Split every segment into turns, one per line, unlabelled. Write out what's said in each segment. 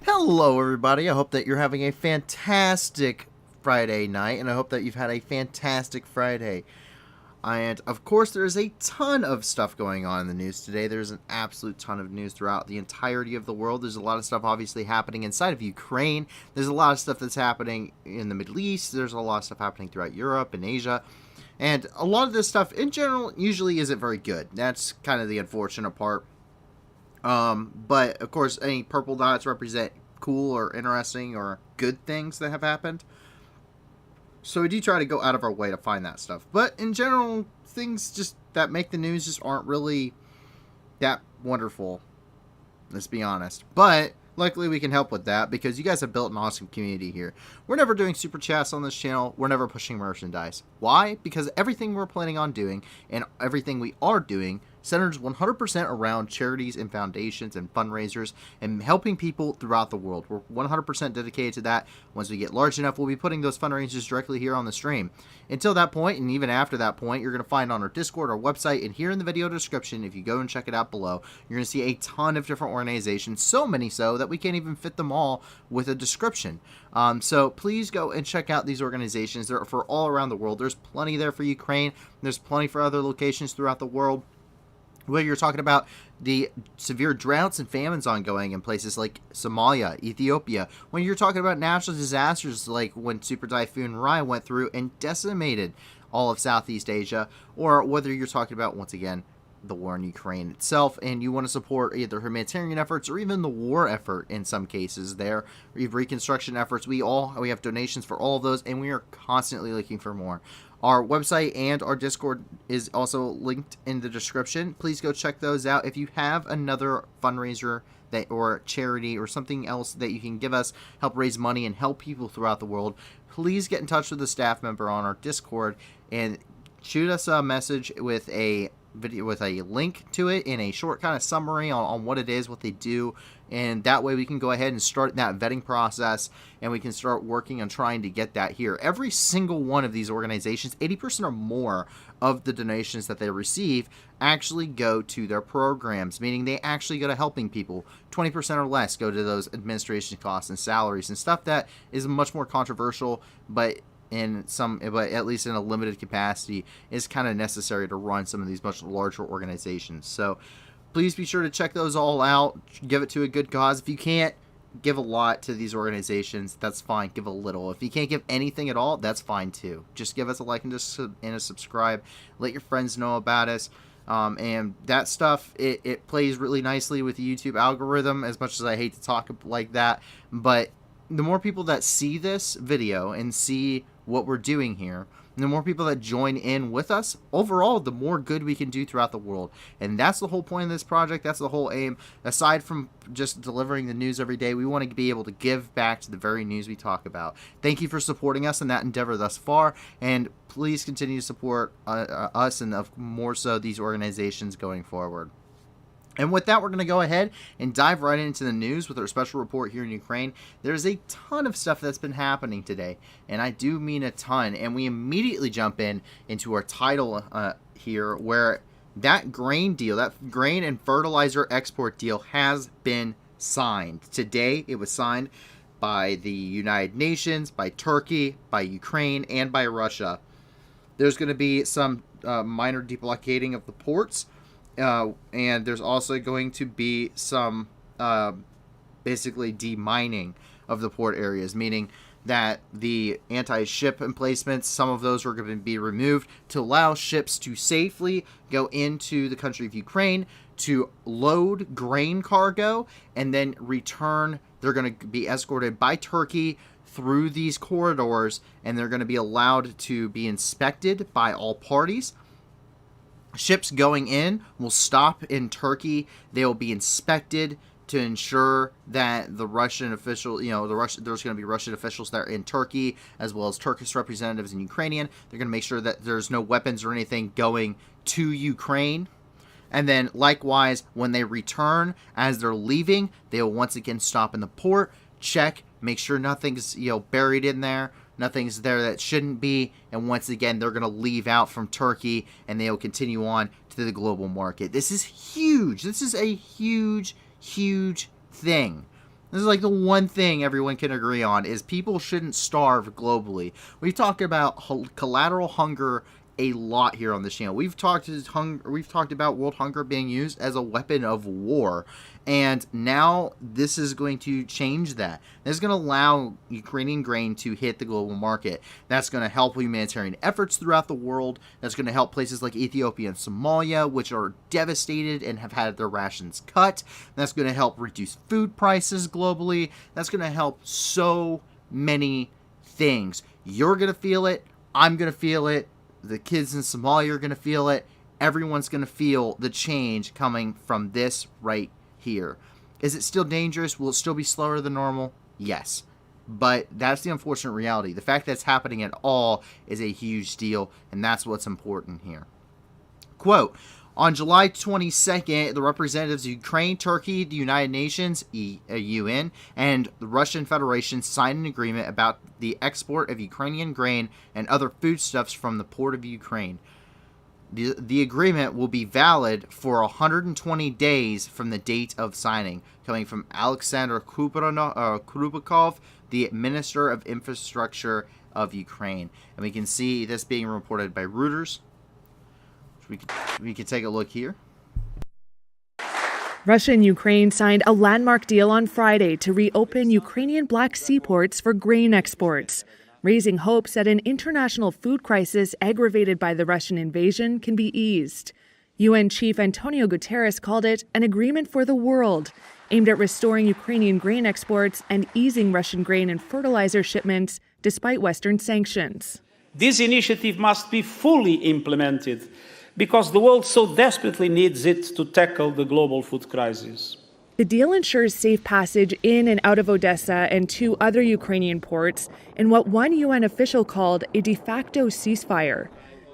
Hello, everybody. I hope that you're having a fantastic Friday night, and I hope that you've had a fantastic Friday. And of course, there's a ton of stuff going on in the news today. There's an absolute ton of news throughout the entirety of the world. There's a lot of stuff obviously happening inside of Ukraine. There's a lot of stuff that's happening in the Middle East. There's a lot of stuff happening throughout Europe and Asia. And a lot of this stuff, in general, usually isn't very good. That's kind of the unfortunate part. But of course, any purple dots represent cool or interesting or good things that have happened. So we do try to go out of our way to find that stuff. But in general, things just that make the news just aren't really that wonderful. Let's be honest. But luckily we can help with that because you guys have built an awesome community here. We're never doing super chats on this channel. We're never pushing merchandise. Why? Because everything we're planning on doing and everything we are doing centers 100% around charities and foundations and fundraisers and helping people throughout the world. We're 100% dedicated to that. Once we get large enough, we'll be putting those fundraisers directly here on the stream. Until that point, and even after that point, you're going to find on our Discord, our website, and here in the video description, if you go and check it out below, you're going to see a ton of different organizations, so many so that we can't even fit them all with a description. So please go and check out these organizations. They're for all around the world. There's plenty there for Ukraine. There's plenty for other locations throughout the world. Whether you're talking about the severe droughts and famines ongoing in places like Somalia, Ethiopia, when you're talking about natural disasters like when Super Typhoon Rai went through and decimated all of Southeast Asia, or whether you're talking about, once again, the war in Ukraine itself, and you want to support either humanitarian efforts or even the war effort in some cases there, reconstruction efforts, we have donations for all of those, and we are constantly looking for more. Our website and our Discord is also linked in the description. Please go check those out. If you have another fundraiser that or charity or something else that you can give us, help raise money and help people throughout the world, please get in touch with a staff member on our Discord and shoot us a message with a video with a link to it in a short kind of summary on what it is, what they do, and that way we can go ahead and start that vetting process and we can start working on trying to get that here. Every single one of these organizations, 80% or more of the donations that they receive actually go to their programs, meaning they actually go to helping people. 20% or less go to those administration costs and salaries and stuff that is much more controversial, but at least in a limited capacity, is kind of necessary to run some of these much larger organizations. So please be sure to check those all out. Give it to a good cause. If you can't give a lot to these organizations, that's fine. Give a little. If you can't give anything at all, that's fine too. Just give us a like and a subscribe. Let your friends know about us. And that stuff, it plays really nicely with the YouTube algorithm, as much as I hate to talk like that. But the more people that see this video and see what we're doing here, and the more people that join in with us, overall, the more good we can do throughout the world. And that's the whole point of this project. That's the whole aim. Aside from just delivering the news every day, we want to be able to give back to the very news we talk about. Thank you for supporting us in that endeavor thus far, and please continue to support us and more so these organizations going forward. And with that, we're going to go ahead and dive right into the news with our special report here in Ukraine. There's a ton of stuff that's been happening today, and I do mean a ton. And we immediately jump into our title here, where that grain deal, that grain and fertilizer export deal has been signed. Today, it was signed by the United Nations, by Turkey, by Ukraine, and by Russia. There's going to be some minor deblockading of the ports. And there's also going to be some basically demining of the port areas, meaning that the anti-ship emplacements, some of those are going to be removed to allow ships to safely go into the country of Ukraine to load grain cargo and then return. They're going to be escorted by Turkey through these corridors, and they're going to be allowed to be inspected by all parties. Ships going in will stop in Turkey. They will be inspected to ensure that the Russian official, there's going to be Russian officials that are in Turkey, as well as Turkish representatives and Ukrainian. They're going to make sure that there's no weapons or anything going to Ukraine. And then likewise, when they return, as they're leaving, they will once again stop in the port, check, make sure nothing's, buried in there. Nothing's there that shouldn't be, and once again, they're going to leave out from Turkey, and they'll continue on to the global market. This is huge. This is a huge, huge thing. This is like the one thing everyone can agree on is people shouldn't starve globally. We've talked about collateral hunger a lot here on this channel. We've talked about world hunger being used as a weapon of war, and now this is going to change that. This is going to allow Ukrainian grain to hit the global market. That's going to help humanitarian efforts throughout the world. That's going to help places like Ethiopia and Somalia, which are devastated and have had their rations cut. That's going to help reduce food prices globally. That's going to help so many things. You're going to feel it. I'm going to feel it. The kids in Somalia are going to feel it. Everyone's going to feel the change coming from this right here. Is it still dangerous? Will it still be slower than normal? Yes. But that's the unfortunate reality. The fact that it's happening at all is a huge deal, and that's what's important here. Quote, on July 22nd, the representatives of Ukraine, Turkey, the United Nations, UN, and the Russian Federation signed an agreement about the export of Ukrainian grain and other foodstuffs from the port of Ukraine. The agreement will be valid for 120 days from the date of signing, coming from Alexander Krupakov, the Minister of Infrastructure of Ukraine. And we can see this being reported by Reuters. We can take a look here.
Russia and Ukraine signed a landmark deal on Friday to reopen Ukrainian Black Sea ports for grain exports, raising hopes that an international food crisis aggravated by the Russian invasion can be eased. UN Chief Antonio Guterres called it an agreement for the world, aimed at restoring Ukrainian grain exports and easing Russian grain and fertilizer shipments despite Western sanctions.
This initiative must be fully implemented because the world so desperately needs it to tackle the global food crisis.
The deal ensures safe passage in and out of Odessa and two other Ukrainian ports in what one UN official called a de facto ceasefire.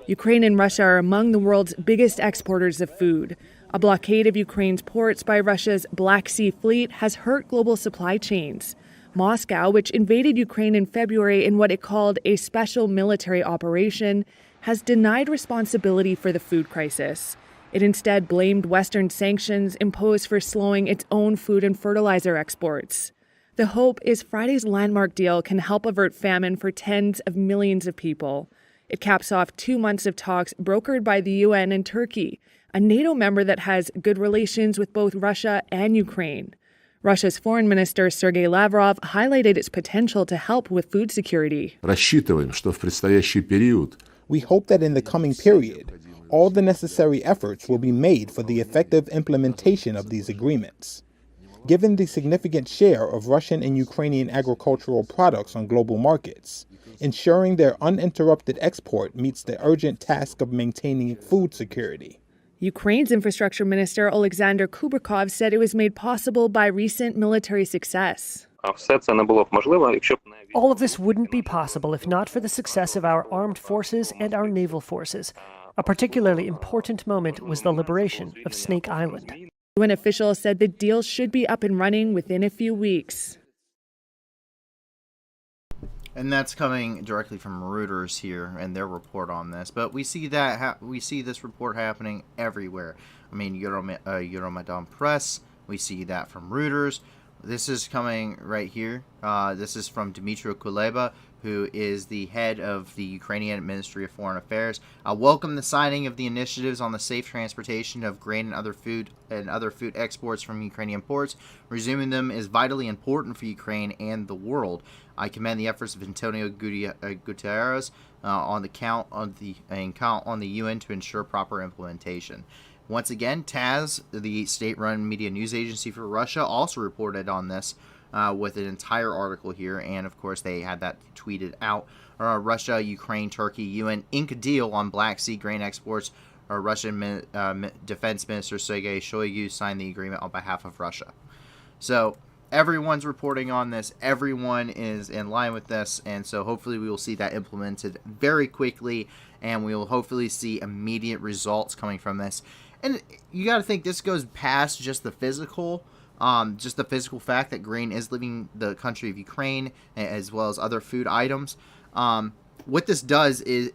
Ukraine and Russia are among the world's biggest exporters of food. A blockade of Ukraine's ports by Russia's Black Sea Fleet has hurt global supply chains. Moscow, which invaded Ukraine in February in what it called a special military operation, has denied responsibility for the food crisis. It instead blamed Western sanctions imposed for slowing its own food and fertilizer exports. The hope is Friday's landmark deal can help avert famine for tens of millions of people. It caps off 2 months of talks brokered by the UN and Turkey, a NATO member that has good relations with both Russia and Ukraine. Russia's Foreign Minister Sergei Lavrov highlighted its potential to help with food security.
Рассчитываем, что в предстоящий период
we hope that in the coming period, all the necessary efforts will be made for the effective implementation of these agreements. Given the significant share of Russian and Ukrainian agricultural products on global markets, ensuring their uninterrupted export meets the urgent task of maintaining food security.
Ukraine's infrastructure minister Alexander Kubrakov said it was made possible by recent military success.
All of this wouldn't be possible if not for the success of our armed forces and our naval forces. A particularly important moment was the liberation of Snake Island.
UN officials said the deal should be up and running within a few weeks.
And that's coming directly from Reuters here and their report on this. But we see that we see this report happening everywhere. I mean, Euromaidan Press. We see that from Reuters. This is coming right here. This is from Dmytro Kuleba, who is the head of the Ukrainian Ministry of Foreign Affairs. Welcome the signing of the initiatives on the safe transportation of grain and other food exports from Ukrainian ports. Resuming them is vitally important for Ukraine and the world. I commend the efforts of Antonio Guterres count on the UN to ensure proper implementation. Once again, TASS, the state-run media news agency for Russia, also reported on this with an entire article here, and of course they had that tweeted out. Russia, Ukraine, Turkey, UN ink a deal on Black Sea grain exports. Russian Defense Minister Sergei Shoigu signed the agreement on behalf of Russia. So everyone's reporting on this. Everyone is in line with this, and so hopefully we will see that implemented very quickly, and we will hopefully see immediate results coming from this. And you got to think this goes past just the physical fact that grain is leaving the country of Ukraine, as well as other food items. What this does is,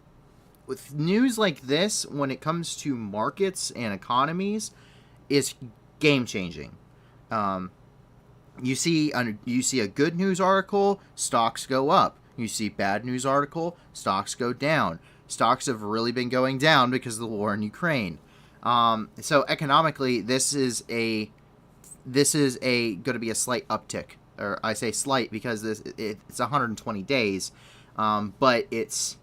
with news like this, when it comes to markets and economies, is game changing. You see a good news article, stocks go up. You see bad news article, stocks go down. Stocks have really been going down because of the war in Ukraine. So economically, this is going to be a slight uptick, or I say slight because it's 120 days, but it's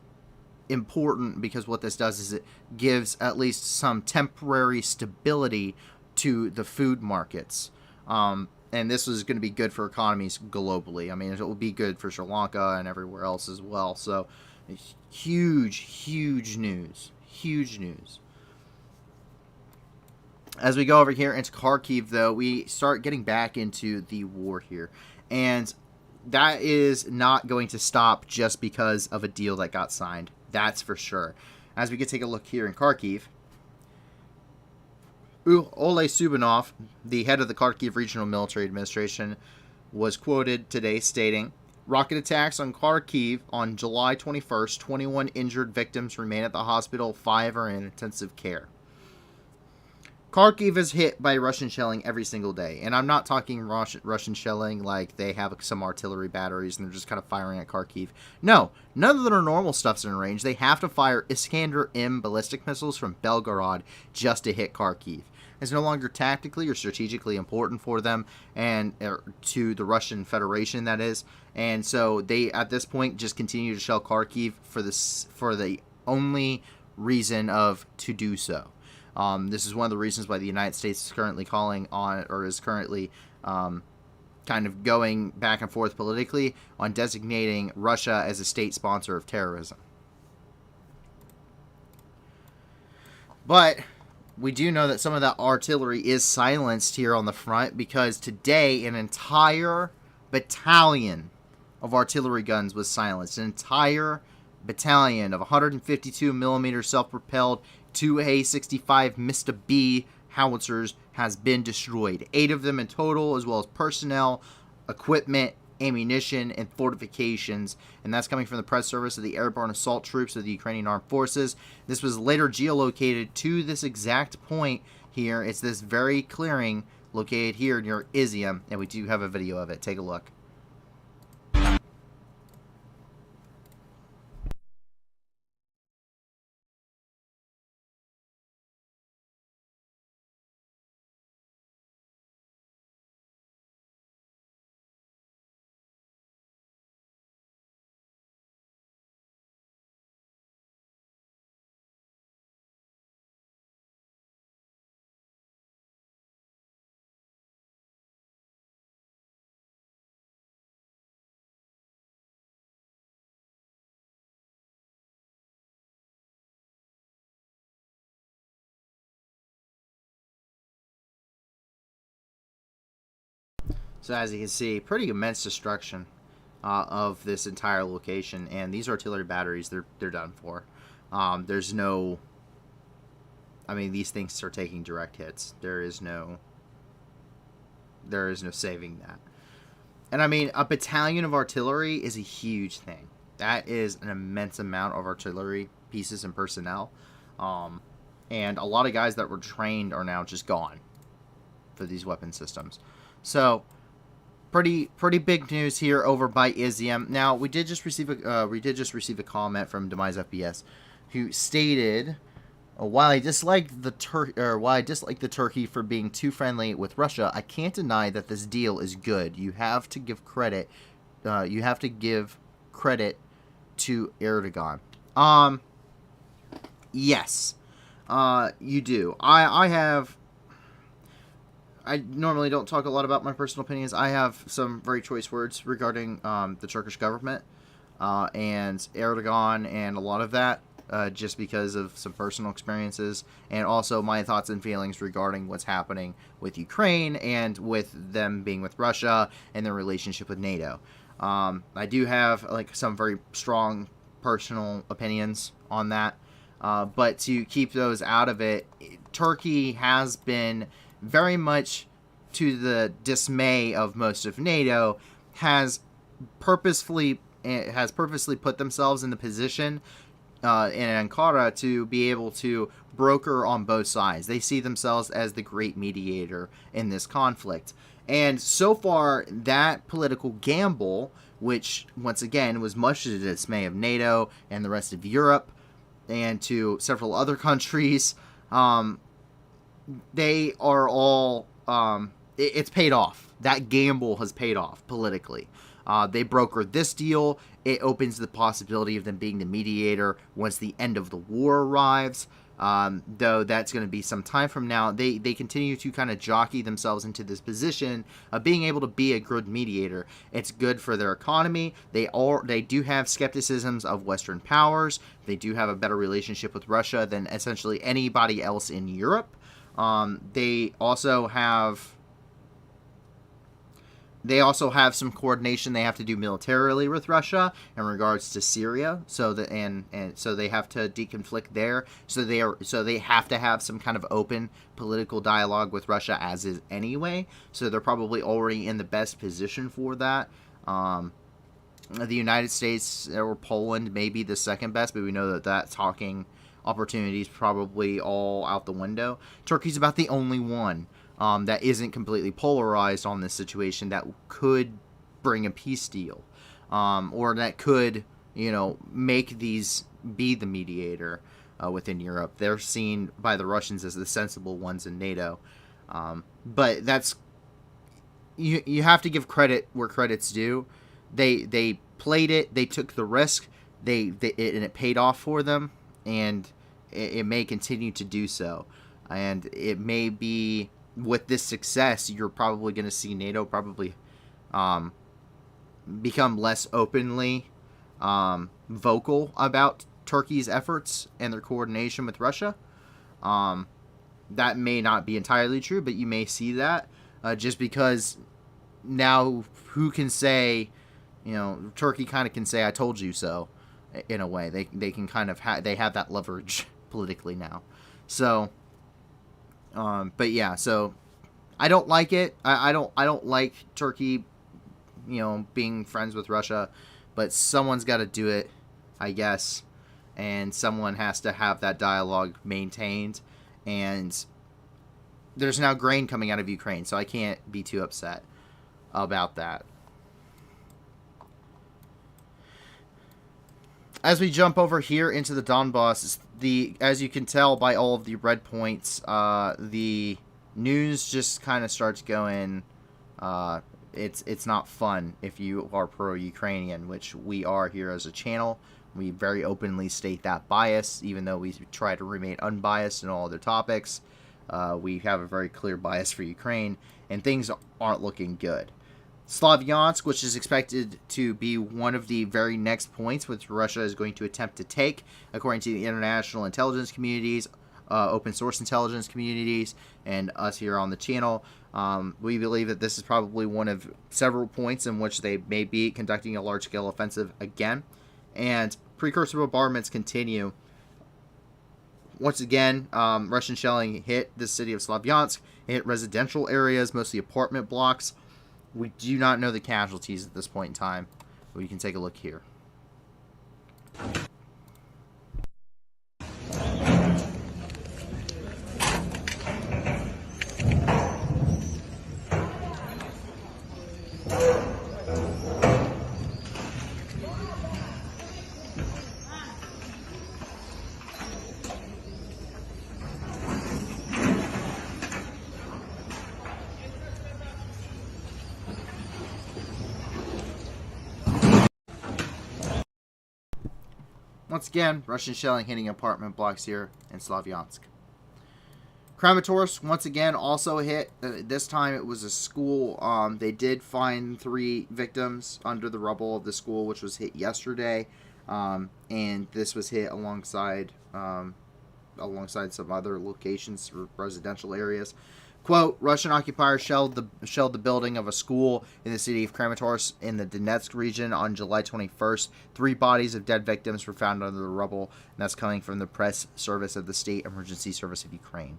important because what this does is it gives at least some temporary stability to the food markets. And this is going to be good for economies globally. I mean, it will be good for Sri Lanka and everywhere else as well. So, huge news. Huge news. As we go over here into Kharkiv, though, we start getting back into the war here. And that is not going to stop just because of a deal that got signed. That's for sure. As we can take a look here in Kharkiv, Ole Subinov, the head of the Kharkiv Regional Military Administration, was quoted today stating, "Rocket attacks on Kharkiv on July 21st, 21 injured victims remain at the hospital, 5 are in intensive care." Kharkiv is hit by Russian shelling every single day. And I'm not talking Russian shelling like they have some artillery batteries and they're just kind of firing at Kharkiv. No, none of their normal stuff's in range. They have to fire Iskander-M ballistic missiles from Belgorod just to hit Kharkiv. It's no longer tactically or strategically important for them, and to the Russian Federation, that is. And so they, at this point, just continue to shell Kharkiv for the only reason of to do so. This is one of the reasons why the United States is currently calling on, or is currently kind of going back and forth politically on designating Russia as a state sponsor of terrorism. But we do know that some of that artillery is silenced here on the front, because today an entire battalion of artillery guns was silenced. An entire battalion of 152 millimeter self-propelled 2A65 Mista B howitzers has been destroyed. 8 of them in total, as well as personnel, equipment, ammunition, and fortifications. And that's coming from the press service of the airborne assault troops of the Ukrainian Armed Forces. This was later geolocated to this exact point here. It's this very clearing located here near Izium, and we do have a video of it. Take a look. So as you can see, pretty immense destruction of this entire location, and these artillery batteries, they're done for. There's no, I mean, these things are taking direct hits. There is no saving that. And I mean, a battalion of artillery is a huge thing. That is an immense amount of artillery pieces and personnel. And a lot of guys that were trained are now just gone for these weapon systems. So pretty big news here over by Izium. Now we did just receive a comment from Demise FPS, who stated, while I dislike the Turkey for being too friendly with Russia, I can't deny that this deal is good. You have to give credit. You have to give credit to Erdogan. Yes, you do. I normally don't talk a lot about my personal opinions. I have some very choice words regarding the Turkish government and Erdogan and a lot of that, just because of some personal experiences, and also my thoughts and feelings regarding what's happening with Ukraine and with them being with Russia and their relationship with NATO. I do have some very strong personal opinions on that, but to keep those out of it, Turkey has been very much to the dismay of most of NATO, has purposefully put themselves in the position in Ankara to be able to broker on both sides. They see themselves as the great mediator in this conflict. And so far, that political gamble, which once again was much to the dismay of NATO and the rest of Europe and to several other countries, they are all, it's paid off. That gamble has paid off politically. They brokered this deal. It opens the possibility of them being the mediator once the end of the war arrives. Though that's going to be some time from now. They continue to kind of jockey themselves into this position of being able to be a good mediator. It's good for their economy. They do have skepticisms of Western powers. They do have a better relationship with Russia than essentially anybody else in Europe. They also have some coordination they have to do militarily with Russia in regards to Syria. So that and so they have to deconflict there. So they have to have some kind of open political dialogue with Russia as is anyway. So they're probably already in the best position for that. The United States or Poland may be the second best, but we know that talking opportunity is probably all out the window. Turkey's about the only one that isn't completely polarized on this situation that could bring a peace deal, or that could, make these be the mediator within Europe. They're seen by the Russians as the sensible ones in NATO, but that's you have to give credit where credit's due. They played it. They took the risk. And it paid off for them, and it may continue to do so. And it may be, with this success, you're probably going to see NATO probably become less openly vocal about Turkey's efforts and their coordination with Russia. That may not be entirely true, but you may see that just because now who can say, Turkey kind of can say, I told you so, in a way. They can kind of they have that leverage politically now. So but yeah, so I don't like it. I don't like Turkey, being friends with Russia, but someone's got to do it, I guess, and someone has to have that dialogue maintained. And there's now grain coming out of Ukraine, so I can't be too upset about that. As we jump over here into the Donbass, as you can tell by all of the red points, the news just kind of starts going. It's not fun if you are pro-Ukrainian, which we are here as a channel. We very openly state that bias, even though we try to remain unbiased in all other topics. We have a very clear bias for Ukraine, and things aren't looking good. Slavyansk, which is expected to be one of the very next points which Russia is going to attempt to take, according to the international intelligence communities, open source intelligence communities, and us here on the channel. We believe that this is probably one of several points in which they may be conducting a large-scale offensive again. And precursor bombardments continue. Once again, Russian shelling hit the city of Slavyansk. It hit residential areas, mostly apartment blocks. We do not know the casualties at this point in time, but we can take a look here. Once again, Russian shelling hitting apartment blocks here in Slavyansk. Kramatorsk, once again, also hit. This time it was a school. They did find 3 victims under the rubble of the school, which was hit yesterday. And this was hit alongside some other locations, residential areas. Quote, Russian occupiers shelled the building of a school in the city of Kramatorsk in the Donetsk region on July 21st. 3 bodies of dead victims were found under the rubble, and that's coming from the press service of the State Emergency Service of Ukraine.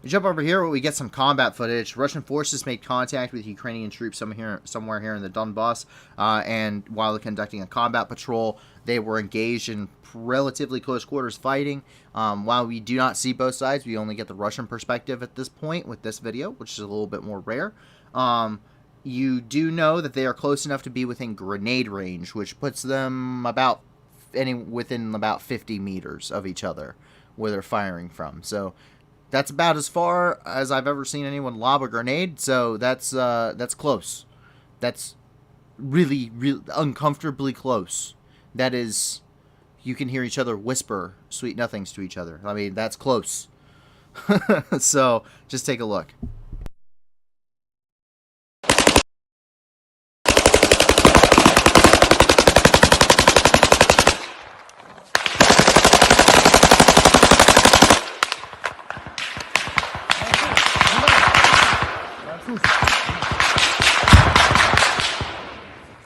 We jump over here, we get some combat footage. Russian forces made contact with Ukrainian troops somewhere here in the Donbass, and while conducting a combat patrol, they were engaged in relatively close quarters fighting. While we do not see both sides, we only get the Russian perspective at this point with this video, which is a little bit more rare. You do know that they are close enough to be within grenade range, which puts them within about 50 meters of each other where they're firing from. So that's about as far as I've ever seen anyone lob a grenade. So that's close. That's really, really uncomfortably close. That is, you can hear each other whisper sweet nothings to each other. I mean, that's close. So just take a look.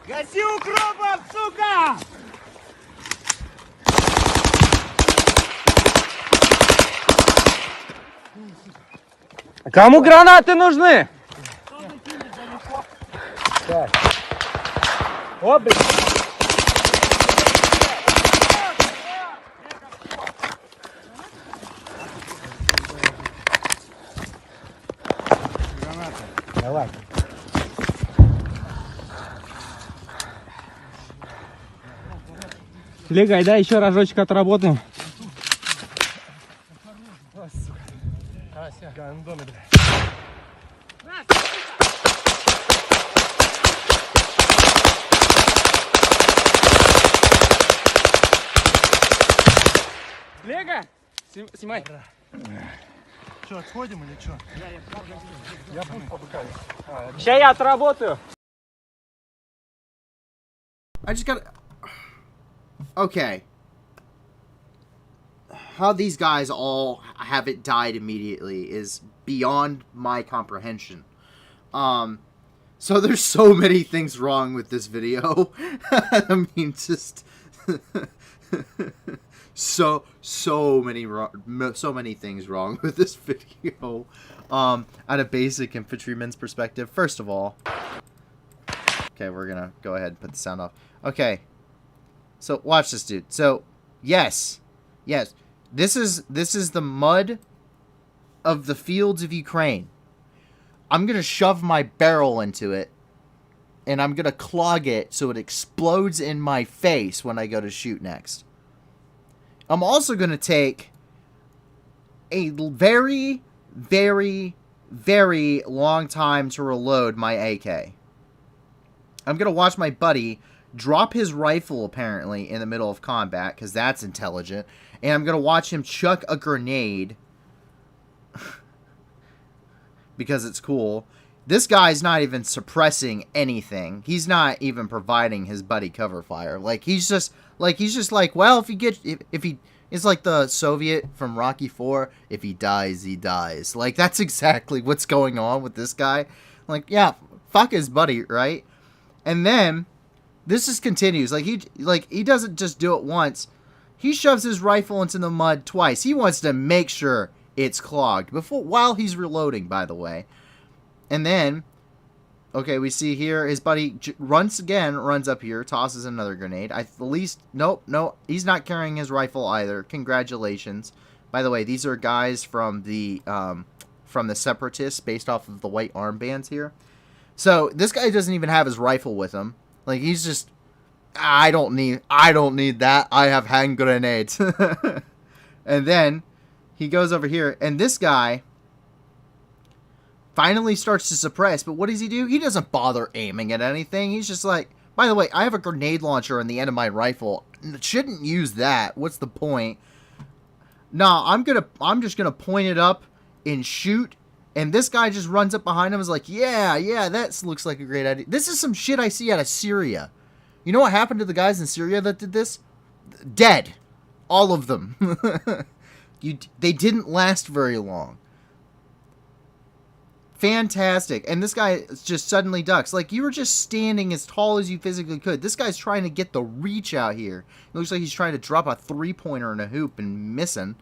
Гаси укропов, сука! Кому гранаты нужны? Так. О, блин. Давай. Легай, да, еще разочек отработаем. Лего, снимай.
Что, отходим или что? Я буду побыкаю.
Сейчас я отработаю.
I just gotta... Okay. How these guys all haven't died immediately is beyond my comprehension. So there's so many things wrong with this video. I mean, just... so many things wrong with this video. At a basic infantryman's perspective, first of all... Okay, we're gonna go ahead and put the sound off. Okay. So, watch this, dude. So, yes. Yes. This is the mud of the fields of Ukraine. I'm going to shove my barrel into it, and I'm going to clog it so it explodes in my face when I go to shoot next. I'm also going to take a very, very, very long time to reload my AK. I'm going to watch my buddy drop his rifle, apparently, in the middle of combat, because that's intelligent. And I'm going to watch him chuck a grenade, because it's cool. This guy's not even suppressing anything. He's not even providing his buddy cover fire. Like, he's just like, well, it's like the Soviet from Rocky IV, if he dies, he dies. Like, that's exactly what's going on with this guy. Like, yeah, fuck his buddy, right? And then this just continues. He doesn't just do it once. He shoves his rifle into the mud twice. He wants to make sure it's clogged while he's reloading, by the way. And then, okay, we see here his buddy runs up here, tosses another grenade. No, he's not carrying his rifle either. Congratulations. By the way, these are guys from the Separatists, based off of the white armbands here. So this guy doesn't even have his rifle with him. Like, he's just, I don't need that. I have hand grenades. And then he goes over here, and this guy finally starts to suppress. But what does he do? He doesn't bother aiming at anything. He's just like, by the way, I have a grenade launcher on the end of my rifle. Shouldn't use that. What's the point? No, I'm just gonna point it up and shoot. And this guy just runs up behind him and is like, yeah, that looks like a great idea. This is some shit I see out of Syria. You know what happened to the guys in Syria that did this? Dead. All of them. They didn't last very long. Fantastic. And this guy just suddenly ducks. Like, you were just standing as tall as you physically could. This guy's trying to get the reach out here. It looks like he's trying to drop a three-pointer in a hoop and missing.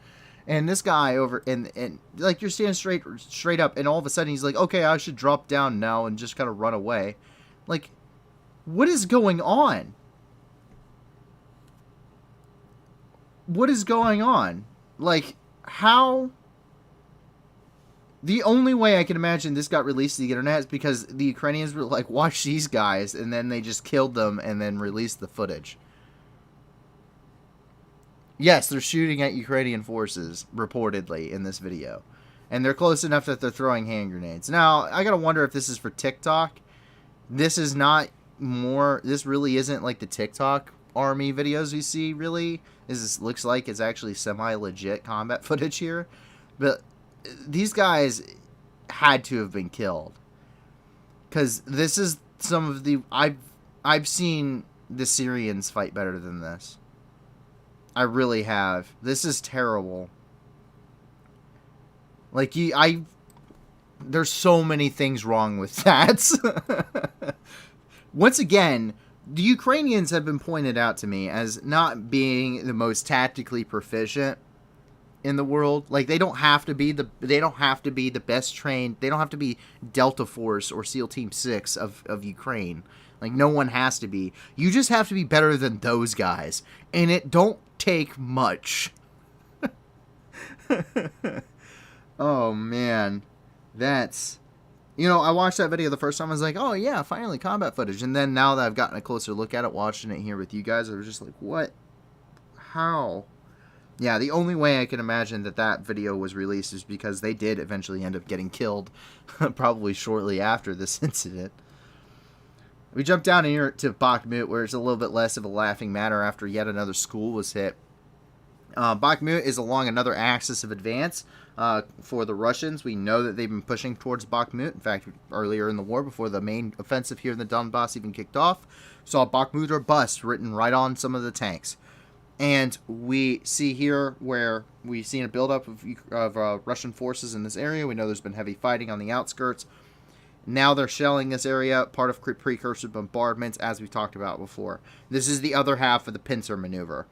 And this guy over and like you're standing straight up, and all of a sudden he's like, okay, I should drop down now and just kind of run away. Like, what is going on? What is going on? Like, how? The only way I can imagine this got released to the internet is because the Ukrainians were like, watch these guys, and then they just killed them and then released the footage. Yes, they're shooting at Ukrainian forces, reportedly, in this video. And they're close enough that they're throwing hand grenades. Now, I gotta wonder if this is for TikTok. This is not more... This really isn't like the TikTok army videos we see, really. This looks like it's actually semi-legit combat footage here. But these guys had to have been killed. Because this is some of the... I've seen the Syrians fight better than this. I really have. This is terrible. Like, there's so many things wrong with that. Once again, the Ukrainians have been pointed out to me as not being the most tactically proficient in the world. Like, they don't have to be the best trained. They don't have to be Delta Force or SEAL Team 6 of Ukraine. Like, no one has to be. You just have to be better than those guys. And it don't take much. Oh, man. That's... You know, I watched that video the first time. I was like, oh, yeah, finally combat footage. And then now that I've gotten a closer look at it, watching it here with you guys, I was just like, what? How? Yeah, the only way I can imagine that video was released is because they did eventually end up getting killed, probably shortly after this incident. We jump down here to Bakhmut, where it's a little bit less of a laughing matter after yet another school was hit. Bakhmut is along another axis of advance for the Russians. We know that they've been pushing towards Bakhmut. In fact, earlier in the war, before the main offensive here in the Donbass even kicked off, saw Bakhmut or bust written right on some of the tanks. And we see here where we've seen a buildup of Russian forces in this area. We know there's been heavy fighting on the outskirts. Now they're shelling this area, part of precursor bombardments, as we talked about before. This is the other half of the pincer maneuver.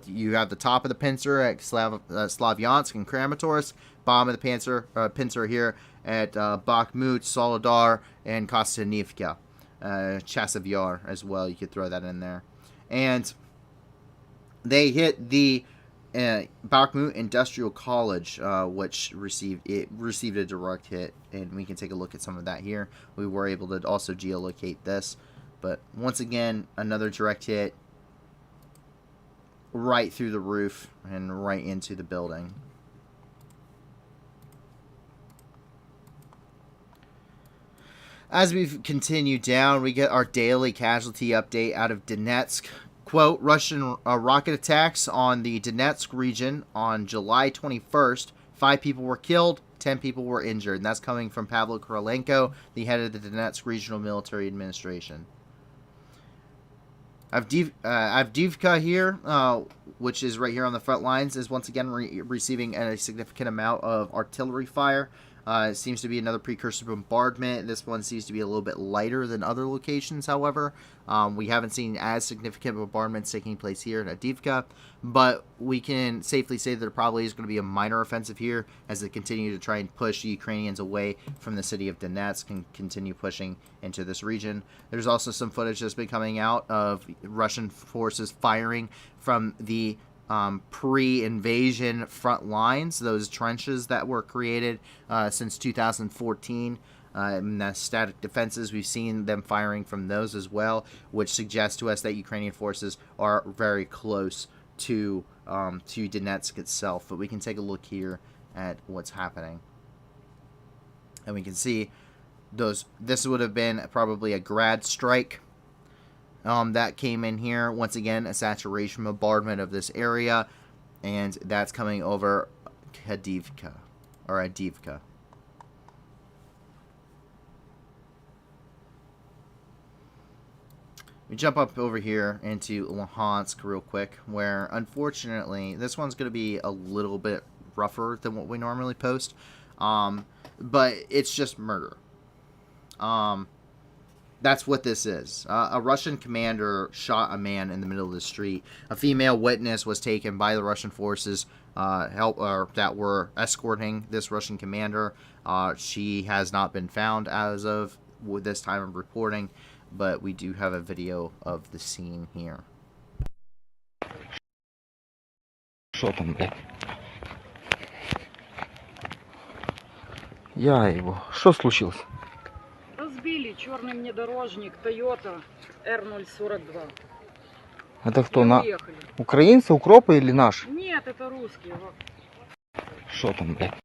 You have the top of the pincer at Slavyansk and Kramatorsk, bottom of the pincer here at Bakhmut, Soledar, and Kostanivka. Chasiv Yar as well, you could throw that in there. And they hit the Bakhmut Industrial College, which received a direct hit, and we can take a look at some of that here. We were able to also geolocate this, but once again, another direct hit right through the roof and right into the building. As we've continued down, we get our daily casualty update out of Donetsk. Quote, Russian rocket attacks on the Donetsk region on July 21st. 5 people were killed, 10 people were injured. And that's coming from Pavlo Korolenko, the head of the Donetsk Regional Military Administration. Avdiivka here, which is right here on the front lines, is once again receiving a significant amount of artillery fire. It seems to be another precursor bombardment. This one seems to be a little bit lighter than other locations, however. We haven't seen as significant bombardments taking place here in Avdiivka, but we can safely say that there probably is going to be a minor offensive here as they continue to try and push the Ukrainians away from the city of Donetsk and continue pushing into this region. There's also some footage that's been coming out of Russian forces firing from the pre-invasion front lines, those trenches that were created since 2014. And the static defenses, we've seen them firing from those as well, which suggests to us that Ukrainian forces are very close to Donetsk itself. But we can take a look here at what's happening, and we can see this would have been probably a grad strike that came in here. Once again, a saturation bombardment of this area, and that's coming over Avdiivka. We jump up over here into Luhansk real quick, where unfortunately this one's going to be a little bit rougher than what we normally post, but it's just murder. That's what this is. A Russian commander shot a man in the middle of the street. A female witness was taken by the Russian forces that were escorting this Russian commander. She has not been found as of this time of reporting, but we do have a video of the scene here.
Что там, блядь? Я его. Что случилось?
Разбили черный внедорожник Toyota R042.
Это кто?
Уехали.
Украинцы, укропы или наши?
Нет, это русские.
Что там, блядь?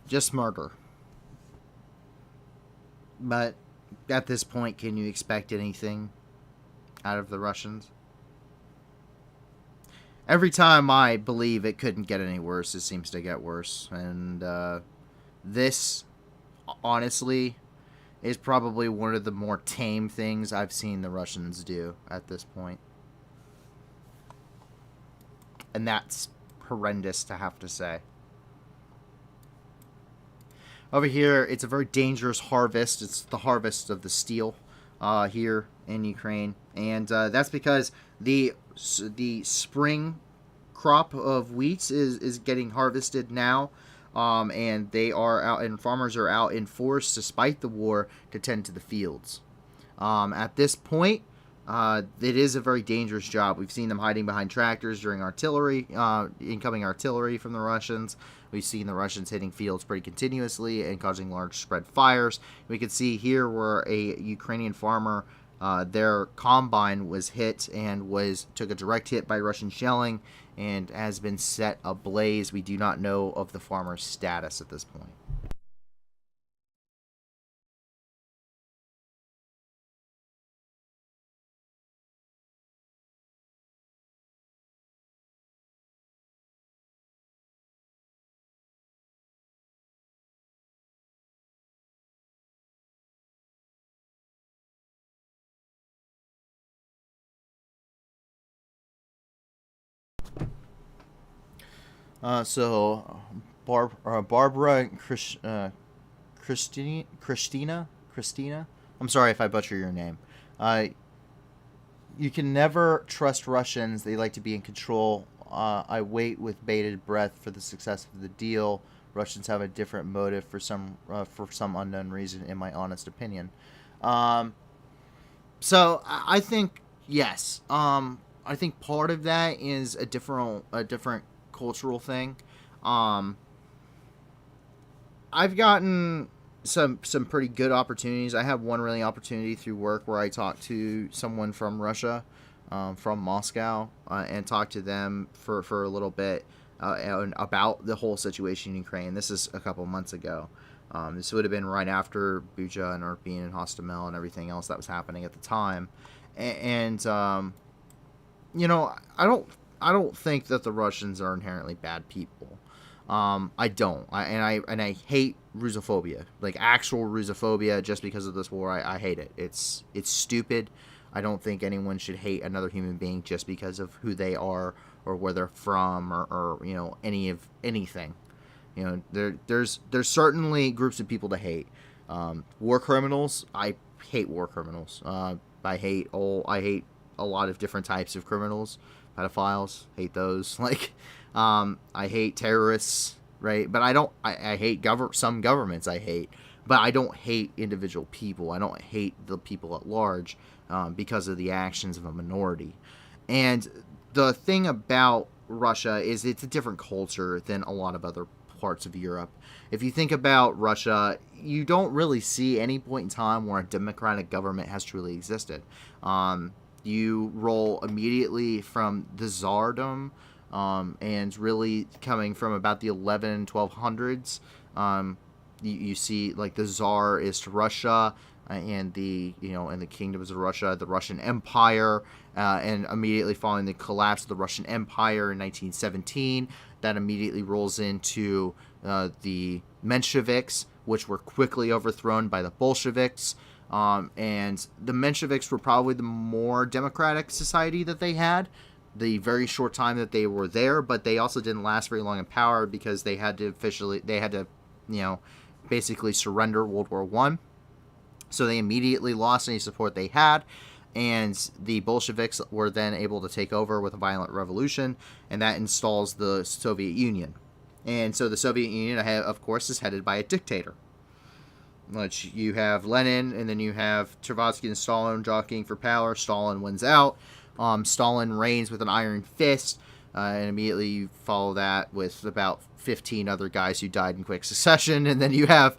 Just murder. But at this point, can you expect anything out of the Russians? Every time I believe it couldn't get any worse, it seems to get worse. And this, honestly, is probably one of the more tame things I've seen the Russians do at this point. And that's horrendous to have to say. Over here, it's a very dangerous harvest. It's the harvest of the steel here in Ukraine. And that's because the spring crop of wheat is getting harvested now. And they are out, and farmers are out in force, despite the war, to tend to the fields. At this point, it is a very dangerous job. We've seen them hiding behind tractors during artillery, incoming artillery from the Russians. We've seen the Russians hitting fields pretty continuously and causing large spread fires. We can see here where a Ukrainian farmer, their combine was hit and took a direct hit by Russian shelling and has been set ablaze. We do not know of the farmer's status at this point. Barbara Christina. I'm sorry if I butcher your name. You can never trust Russians. They like to be in control. I wait with bated breath for the success of the deal. Russians have a different motive for some unknown reason, in my honest opinion. So I think yes. I think part of that is a different cultural thing. I've gotten some pretty good opportunities. I had one really opportunity through work where I talked to someone from Russia, from Moscow, and talked to them for a little bit about the whole situation in Ukraine. This is a couple months ago. This would have been right after Bucha and Irpin and Hostomel and everything else that was happening at the time. And you know, I don't think that the Russians are inherently bad people. I don't. I hate Russophobia, like actual Russophobia, just because of this war. I hate it. It's stupid. I don't think anyone should hate another human being just because of who they are or where they're from or you know, anything. You know, there's certainly groups of people to hate. War criminals. I hate war criminals. I hate a lot of different types of criminals. Pedophiles, hate those. Like, I hate terrorists, right? But I hate some governments I hate, but I don't hate individual people. I don't hate the people at large because of the actions of a minority. And the thing about Russia is it's a different culture than a lot of other parts of Europe. If you think about Russia, you don't really see any point in time where a democratic government has truly existed. You roll immediately from the Tsardom, and really coming from about the 1200s. You see, like, the Tsar is to Russia, and the kingdoms of Russia, the Russian Empire, and immediately following the collapse of the Russian Empire in 1917, that immediately rolls into the Mensheviks, which were quickly overthrown by the Bolsheviks. And the Mensheviks were probably the more democratic society that they had, the very short time that they were there, but they also didn't last very long in power because they had to basically surrender World War One. So they immediately lost any support they had, and the Bolsheviks were then able to take over with a violent revolution, and that installs the Soviet Union. And so the Soviet Union, of course, is headed by a dictator. Which you have Lenin, and then you have Trotsky and Stalin jockeying for power. Stalin wins out. Stalin reigns with an iron fist, and immediately you follow that with about 15 other guys who died in quick succession, and then you have,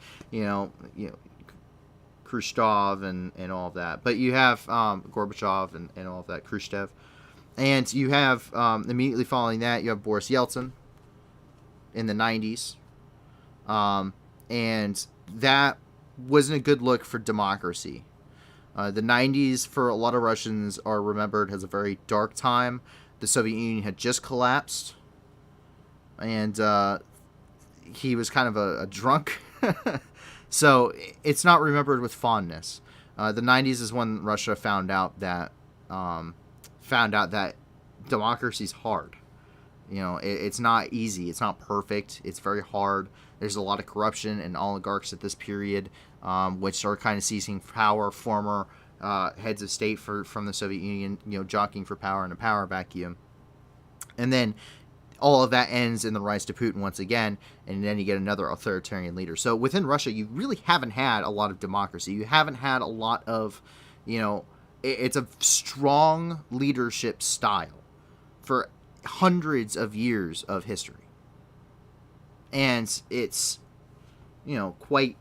Khrushchev and all of that. But you have Gorbachev and all of that, Khrushchev. And you have, immediately following that, you have Boris Yeltsin in the 90s. And that wasn't a good look for democracy. The 90s, for a lot of Russians, are remembered as a very dark time. The Soviet Union had just collapsed, and he was kind of a drunk. So it's not remembered with fondness. The 90s is when Russia found out that democracy's hard. It's not easy. It's not perfect. It's very hard. There's a lot of corruption and oligarchs at this period, which are kind of seizing power. Former heads of state from the Soviet Union, jockeying for power in a power vacuum. And then all of that ends in the rise to Putin once again, and then you get another authoritarian leader. So within Russia, you really haven't had a lot of democracy. You haven't had a lot of, it's a strong leadership style for hundreds of years of history. And it's quite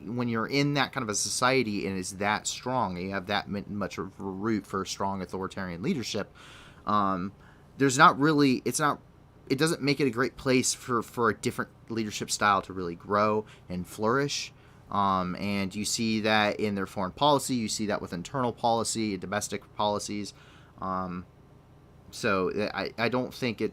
when you're in that kind of a society and it's that strong, and you have that much of a root for strong authoritarian leadership, it doesn't make it a great place for a different leadership style to really grow and flourish. And you see that in their foreign policy, you see that with internal policy, domestic policies. So I don't think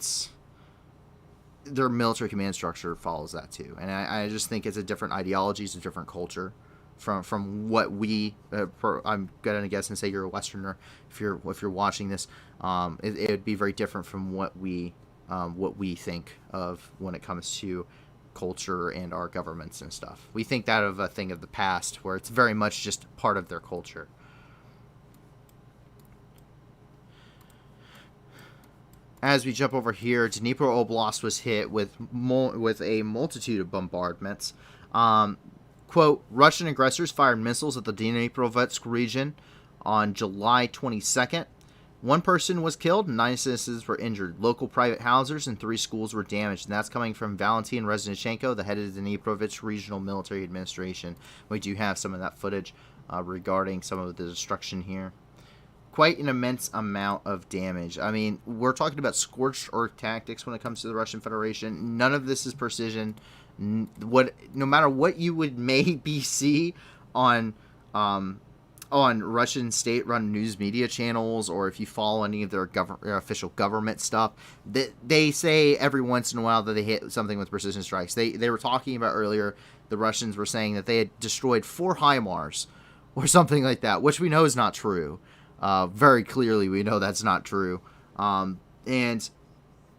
their military command structure follows that too. And I just think it's a different ideology, it's a different culture from what we, I'm going to guess and say you're a Westerner if you're watching this. It would be very different from what we think of when it comes to culture and our governments and stuff. We think that of a thing of the past where it's very much just part of their culture. As we jump over here, Dnipro Oblast was hit with a multitude of bombardments. Quote, Russian aggressors fired missiles at the Dnipropetrovsk region on July 22nd. One person was killed and 9 citizens were injured. Local private houses and 3 schools were damaged. And that's coming from Valentin Reznichenko, the head of the Dnipropetrovsk Regional Military Administration. We do have some of that footage regarding some of the destruction here. Quite an immense amount of damage. I mean, we're talking about scorched earth tactics when it comes to the Russian Federation. None of this is precision. No matter what you would maybe see on Russian state-run news media channels, or if you follow any of their official government stuff, they say every once in a while that they hit something with precision strikes. They were talking about earlier, the Russians were saying that they had destroyed 4 HIMARS or something like that, which we know is not true. Very clearly, we know that's not true. And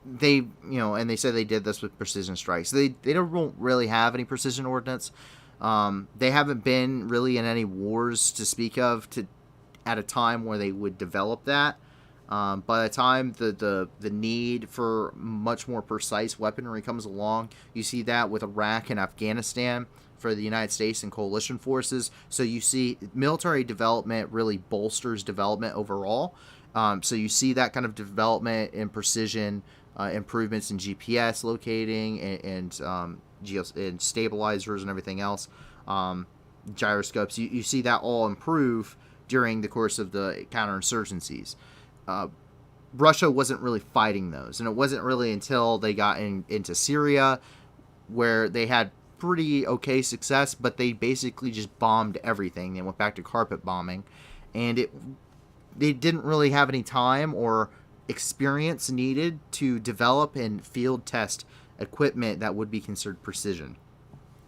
they, and they said they did this with precision strikes. They don't really have any precision ordnance. They haven't been really in any wars to speak of at a time where they would develop that. By the time the need for much more precise weaponry comes along, you see that with Iraq and Afghanistan for the United States and coalition forces. So you see military development really bolsters development overall. So you see that kind of development in precision, improvements in GPS locating and stabilizers and everything else, gyroscopes. You see that all improve during the course of the counterinsurgencies. Russia wasn't really fighting those, and it wasn't really until they got into Syria where they had pretty okay success, but they basically just bombed everything. They went back to carpet bombing, and they didn't really have any time or experience needed to develop and field test equipment that would be considered precision.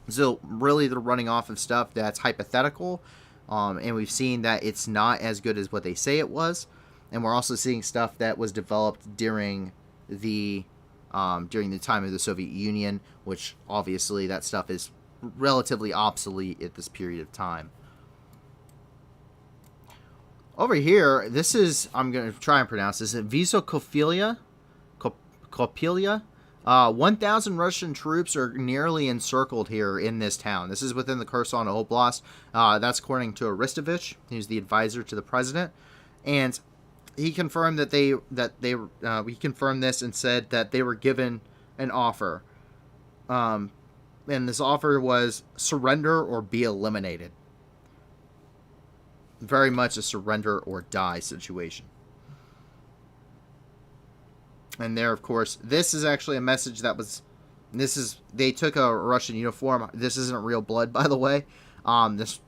So really they're running off of stuff that's hypothetical, and we've seen that it's not as good as what they say it was. and we're also seeing stuff that was developed during the time of the Soviet Union, which obviously that stuff is relatively obsolete at this period of time. Over here, this is, I'm going to try and pronounce this, Visokophilia. 1,000 Russian troops are nearly encircled here in this town. This is within the Kherson Oblast. That's according to Aristovich, who's the advisor to the president. And he confirmed that he confirmed this and said that they were given an offer. And this offer was surrender or be eliminated. Very much a surrender or die situation. And there, of course, this is actually a message that was, they took a Russian uniform. This isn't real blood, by the way. That's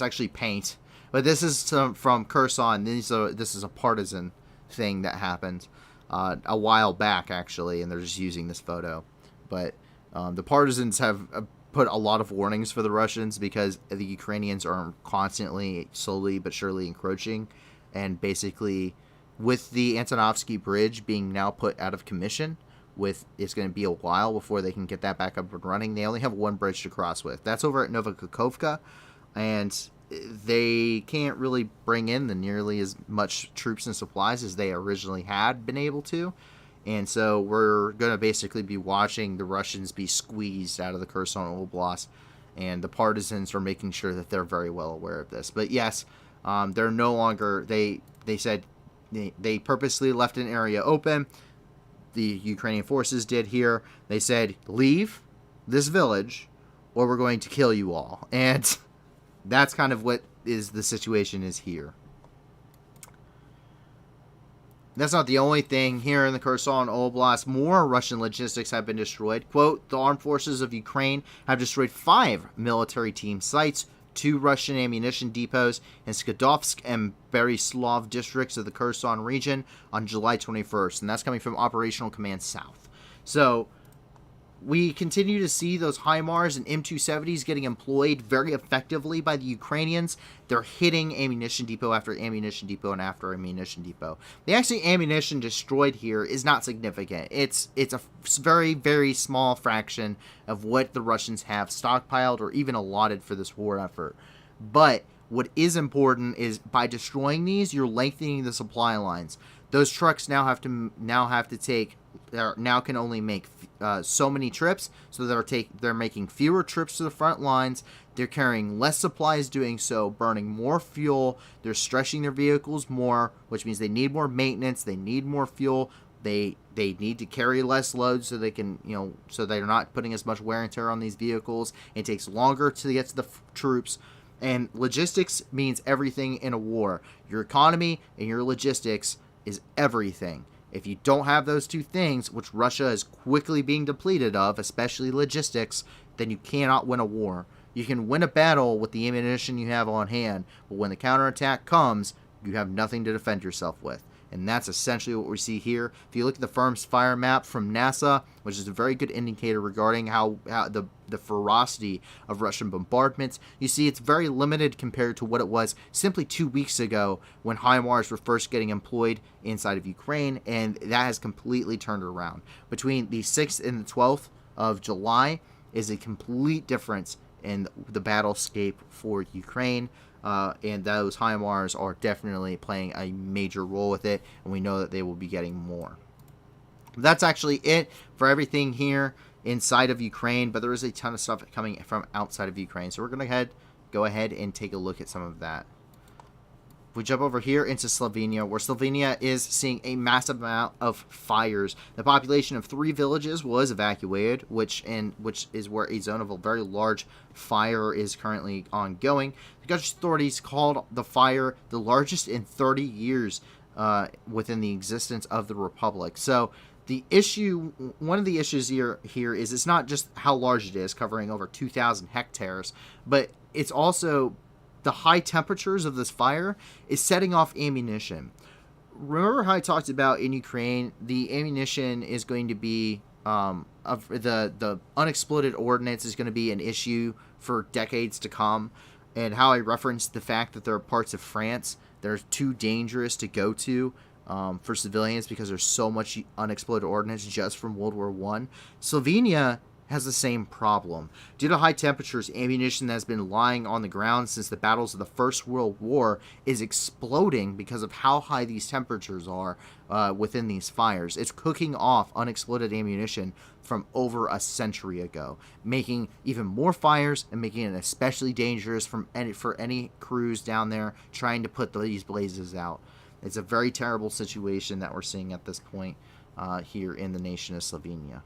actually paint. But this is from Kherson. This is a partisan thing that happened a while back, actually, and they're just using this photo. But the partisans have put a lot of warnings for the Russians because the Ukrainians are constantly, slowly but surely encroaching, and basically, with the Antonovsky Bridge being now put out of commission, it's going to be a while before they can get that back up and running. They only have one bridge to cross with. That's over at Novokakovka, and they can't really bring in the nearly as much troops and supplies as they originally had been able to. And so we're going to basically be watching the Russians be squeezed out of the Kherson Oblast, and the partisans are making sure that they're very well aware of this. But yes, they're no longer, they said, they purposely left an area open. The Ukrainian forces did here. They said, leave this village or we're going to kill you all. And that's kind of what is the situation is here. That's not the only thing. Here in the Kherson Oblast, more Russian logistics have been destroyed. Quote, the armed forces of Ukraine have destroyed 5 military team sites, 2 Russian ammunition depots in Skadovsk and Berislav districts of the Kherson region on July 21st. And that's coming from Operational Command South. So we continue to see those HIMARS and M270s getting employed very effectively by the Ukrainians. They're hitting ammunition depot after ammunition depot and after ammunition depot. The actual ammunition destroyed here is not significant. It's a very, very small fraction of what the Russians have stockpiled or even allotted for this war effort. But what is important is by destroying these, you're lengthening the supply lines. Those trucks now have to take, now can only make so many trips, so they're making fewer trips to the front lines. They're carrying less supplies doing so, burning more fuel. They're stretching their vehicles more, which means they need more maintenance. They need more fuel. They need to carry less loads so they can, so they're not putting as much wear and tear on these vehicles. It takes longer to get to the troops. And logistics means everything in a war. Your economy and your logistics is everything. If you don't have those two things, which Russia is quickly being depleted of, especially logistics, then you cannot win a war. You can win a battle with the ammunition you have on hand, but when the counterattack comes, you have nothing to defend yourself with. And that's essentially what we see here. If you look at the firm's fire map from NASA, which is a very good indicator regarding how the ferocity of Russian bombardments, you see it's very limited compared to what it was simply 2 weeks ago when HIMARS were first getting employed inside of Ukraine, and that has completely turned around. Between the 6th and the 12th of July is a complete difference in the battlescape for Ukraine. And those HIMARS are definitely playing a major role with it, and we know that they will be getting more. That's actually it for everything here inside of Ukraine, but there is a ton of stuff coming from outside of Ukraine, so we're going to go ahead and take a look at some of that. If we jump over here into Slovenia, where Slovenia is seeing a massive amount of fires. The population of 3 villages was evacuated, which is where a zone of a very large fire is currently ongoing. The country's authorities called the fire the largest in 30 years within the existence of the republic. So one of the issues here is it's not just how large it is, covering over 2,000 hectares, but it's also the high temperatures of this fire is setting off ammunition. Remember how I talked about in Ukraine, the ammunition is going to be, of the unexploded ordnance is going to be an issue for decades to come, and how I referenced the fact that there are parts of France They're too dangerous to go to for civilians because there's so much unexploded ordnance just from World War One. Slovenia has the same problem. Due to high temperatures, ammunition that has been lying on the ground since the battles of the First World War is exploding because of how high these temperatures are within these fires. It's cooking off unexploded ammunition from over a century ago, making even more fires and making it especially dangerous for any crews down there trying to put these blazes out. It's a very terrible situation that we're seeing at this point here in the nation of Slovenia.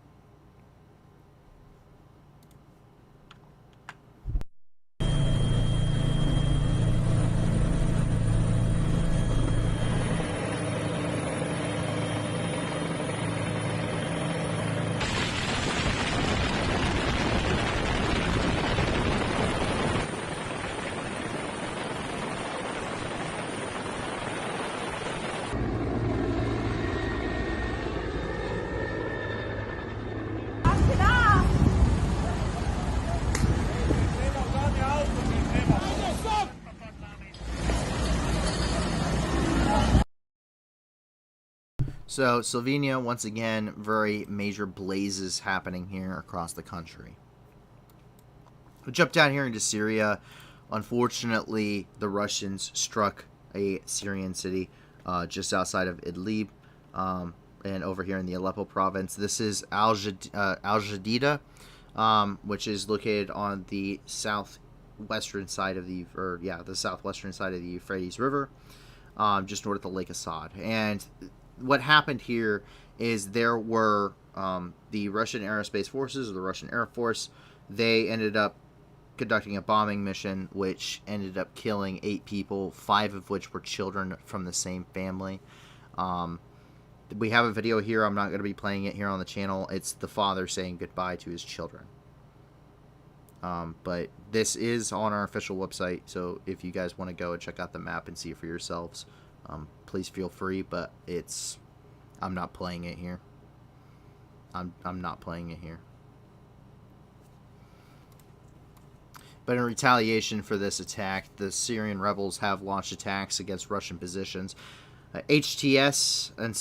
So Slovenia, once again, very major blazes happening here across the country. We'll jump down here into Syria. Unfortunately, the Russians struck a Syrian city just outside of Idlib and over here in the Aleppo province. This is Al-Jadida, which is located on the southwestern side of the southwestern side of the Euphrates River, just north of Lake Assad. And what happened here is there were the Russian Aerospace Forces, or the Russian Air Force. They ended up conducting a bombing mission, which ended up killing 8 people, 5 of which were children from the same family. We have a video here. I'm not going to be playing it here on the channel. It's the father saying goodbye to his children. But this is on our official website, so if you guys want to go and check out the map and see it for yourselves, please feel free, but I'm not playing it here. I'm not playing it here. But in retaliation for this attack, the Syrian rebels have launched attacks against Russian positions. HTS and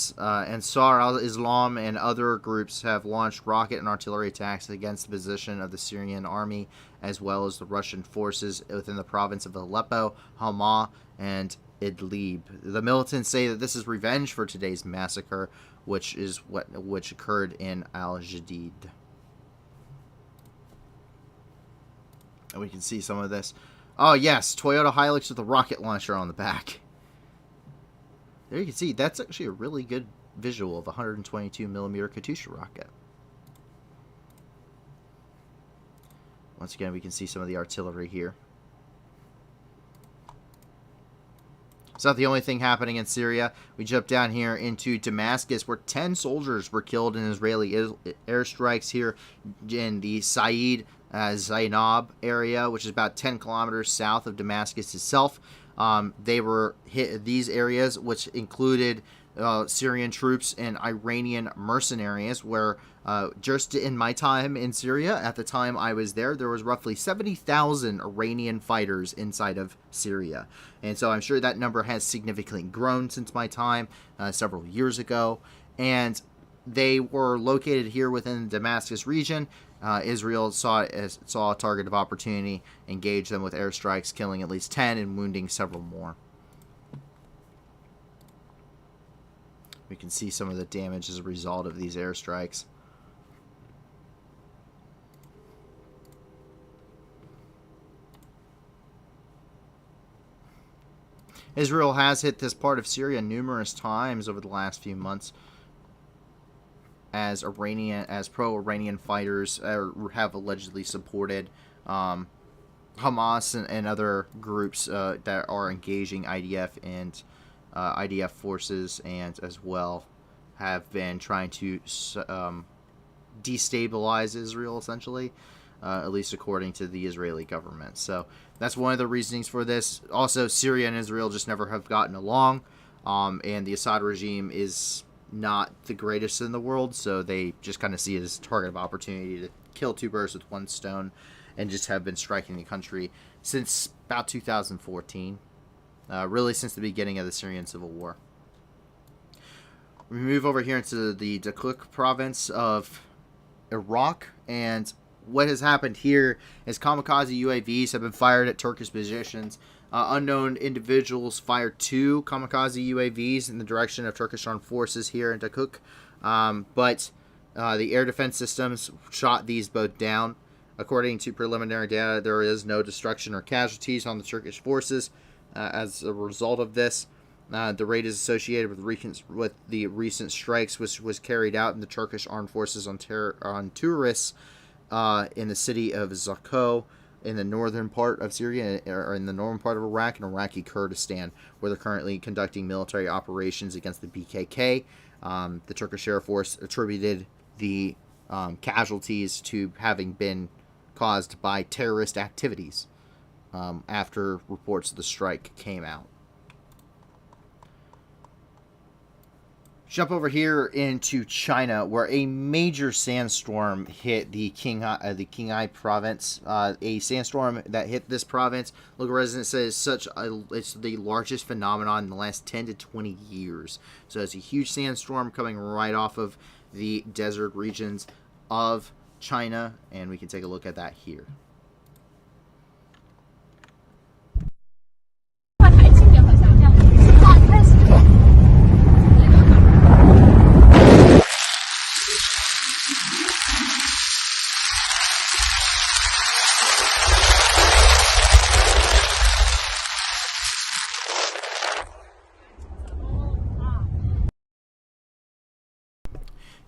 Ansar al-Islam and other groups have launched rocket and artillery attacks against the position of the Syrian army, as well as the Russian forces within the province of Aleppo, Hama, and Idlib. The militants say that this is revenge for today's massacre, which occurred in Al-Jadid. And we can see some of this. Oh yes, Toyota Hilux with a rocket launcher on the back. There you can see, that's actually a really good visual of a 122mm Katyusha rocket. Once again, we can see some of the artillery here. It's not the only thing happening in Syria. We jump down here into Damascus, where 10 soldiers were killed in Israeli airstrikes here in the Said Zainab area, which is about 10 kilometers south of Damascus itself. They were hit these areas, which included Syrian troops and Iranian mercenaries, where just in my time in Syria, at the time I was there was roughly 70,000 Iranian fighters inside of Syria. And so I'm sure that number has significantly grown since my time several years ago. And they were located here within the Damascus region. Israel saw a target of opportunity, engaged them with airstrikes, killing at least 10 and wounding several more. We can see some of the damage as a result of these airstrikes. Israel has hit this part of Syria numerous times over the last few months, as pro-Iranian fighters have allegedly supported Hamas and other groups that are engaging IDF and IDF forces, and as well have been trying to destabilize Israel, essentially, at least according to the Israeli government. So that's one of the reasonings for this. Also, Syria and Israel just never have gotten along, and the Assad regime is not the greatest in the world, so they just kind of see it as a target of opportunity to kill 2 birds with 1 stone, and just have been striking the country since about 2014. really since the beginning of the Syrian civil war. We move over here into the Kirkuk province of Iraq, and what has happened here is kamikaze UAVs have been fired at Turkish positions. Unknown individuals fired 2 kamikaze UAVs in the direction of Turkish armed forces here in Kirkuk, but the air defense systems shot these both down. According to preliminary data, there is no destruction or casualties on the Turkish forces as a result of this. The raid is associated with the recent strikes, which was carried out in the Turkish armed forces on tourists in the city of Zakko in the northern part of Syria, or in the northern part of Iraq and Iraqi Kurdistan, where they're currently conducting military operations against the PKK. The Turkish Air Force attributed the casualties to having been caused by terrorist activities after reports of the strike came out. Jump over here into China, where a major sandstorm hit the Qinghai province. A sandstorm that hit this province, local residents say, it's the largest phenomenon in the last 10 to 20 years. So it's a huge sandstorm coming right off of the desert regions of China, and we can take a look at that here.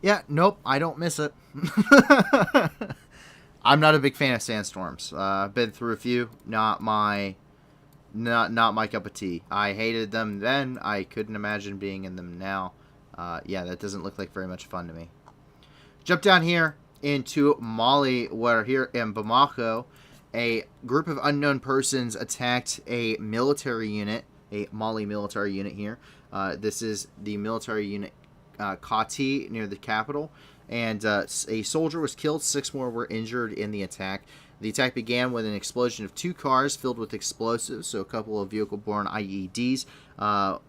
Yeah, nope, I don't miss it. I'm not a big fan of sandstorms. I've been through a few. Not my cup of tea. I hated them then. I couldn't imagine being in them now. Yeah, that doesn't look like very much fun to me. Jump down here into Mali, where here in Bamako, a group of unknown persons attacked a military unit, a Mali military unit here. This is the military unit Kati near the capital, and a soldier was killed. 6 more were injured in the attack. The attack began with an explosion of 2 cars filled with explosives, so a couple of vehicle-borne IEDs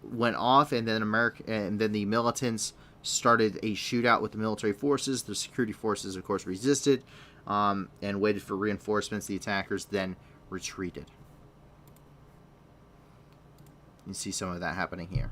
went off, and then the militants started a shootout with the military forces. The security forces, of course, resisted and waited for reinforcements. The attackers then retreated. You see some of that happening here.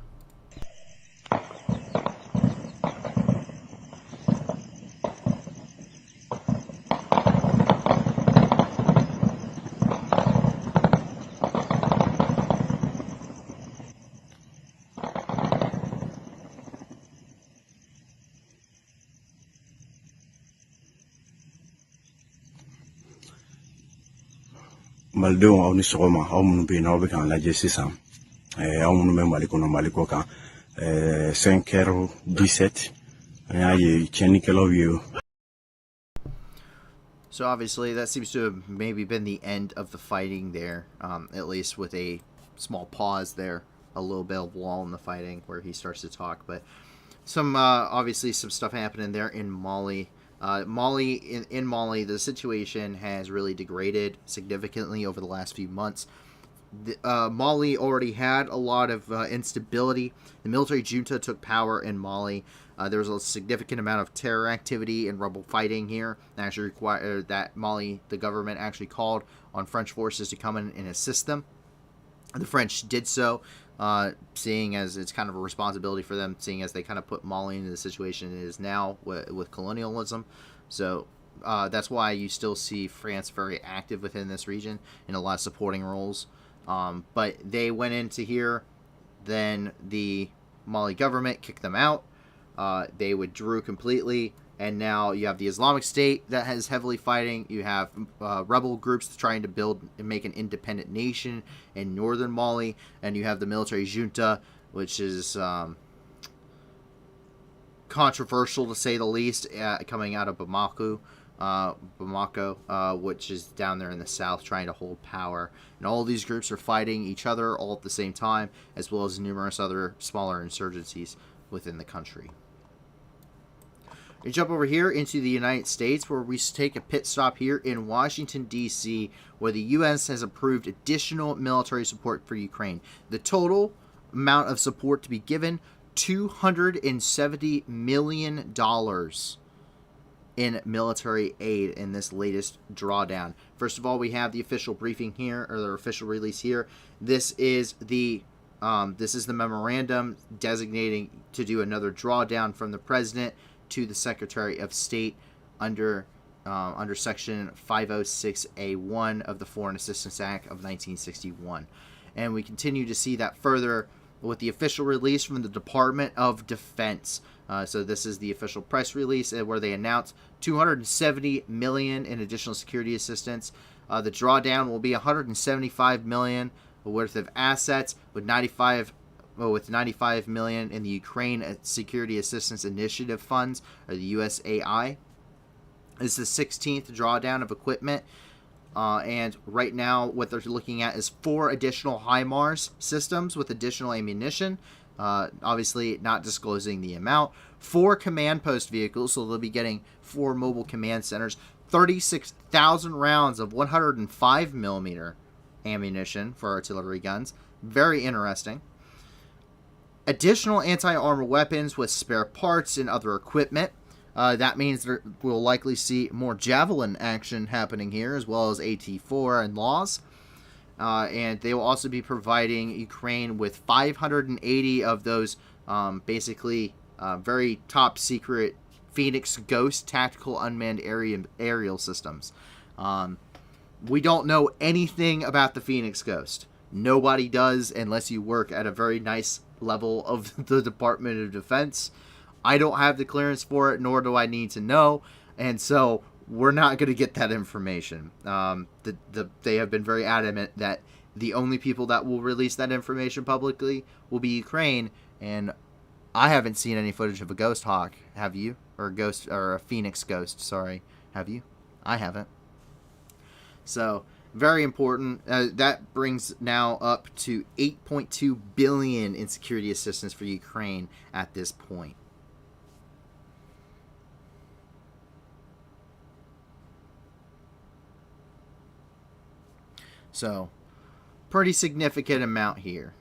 Maldenw aw ni sɔgɔma aw minnu bɛ yen aw bɛ k'an lajɛ sisan aw minnu bɛ Mali kɔnɔ Mali kɔ kan 5h17 an y'a ye tiɲɛnikɛlaw ye.
So obviously that seems to have maybe been the end of the fighting there, at least with a small pause there, a little bit of lull in the fighting where he starts to talk. But some obviously some stuff happening there in Mali. In Mali, the situation has really degraded significantly over the last few months. Mali already had a lot of instability. The military junta took power in Mali. There was a significant amount of terror activity and rebel fighting here. Actually required that Mali, the government, actually called on French forces to come in and assist them. The French did so, seeing as it's kind of a responsibility for them, seeing as they kind of put Mali into the situation it is now with colonialism. So that's why you still see France very active within this region in a lot of supporting roles. But they went into here, then the Mali government kicked them out. They withdrew completely, and now you have the Islamic State that is heavily fighting. You have rebel groups trying to build and make an independent nation in northern Mali, and you have the military junta, which is controversial to say the least, coming out of Bamako, which is down there in the south, trying to hold power. And all of these groups are fighting each other all at the same time, as well as numerous other smaller insurgencies within the country. We jump over here into the United States, where we take a pit stop here in Washington, D.C., where the U.S. has approved additional military support for Ukraine. The total amount of support to be given, $270 million in military aid in this latest drawdown. First of all, we have the official briefing here, or the official release here. This is the memorandum designating to do another drawdown from the president to the Secretary of State under Section 506A1 of the Foreign Assistance Act of 1961. And we continue to see that further with the official release from the Department of Defense. So this is the official press release where they announced $270 million in additional security assistance. The drawdown will be $175 million worth of assets, with $95 million in the Ukraine Security Assistance Initiative funds, or the USAI. This is the 16th drawdown of equipment, and right now what they're looking at is 4 additional HIMARS systems with additional ammunition, obviously not disclosing the amount, 4 command post vehicles, so they'll be getting 4 mobile command centers, 36,000 rounds of 105 millimeter ammunition for artillery guns. Very interesting. Additional anti-armor weapons with spare parts and other equipment. That means we'll likely see more Javelin action happening here, as well as AT-4 and LAWs. And they will also be providing Ukraine with 580 of those basically very top secret Phoenix Ghost tactical unmanned aerial systems. We don't know anything about the Phoenix Ghost. Nobody does unless you work at a very nice level of the Department of Defense. I don't have the clearance for it, nor do I need to know, and so we're not going to get that information. They have been very adamant that the only people that will release that information publicly will be Ukraine, and I haven't seen any footage of a Ghost Hawk. Have you? Or a Phoenix Ghost, sorry. Have you? I haven't. So, very important. That brings now up to $8.2 billion in security assistance for Ukraine at this point. So, pretty significant amount here.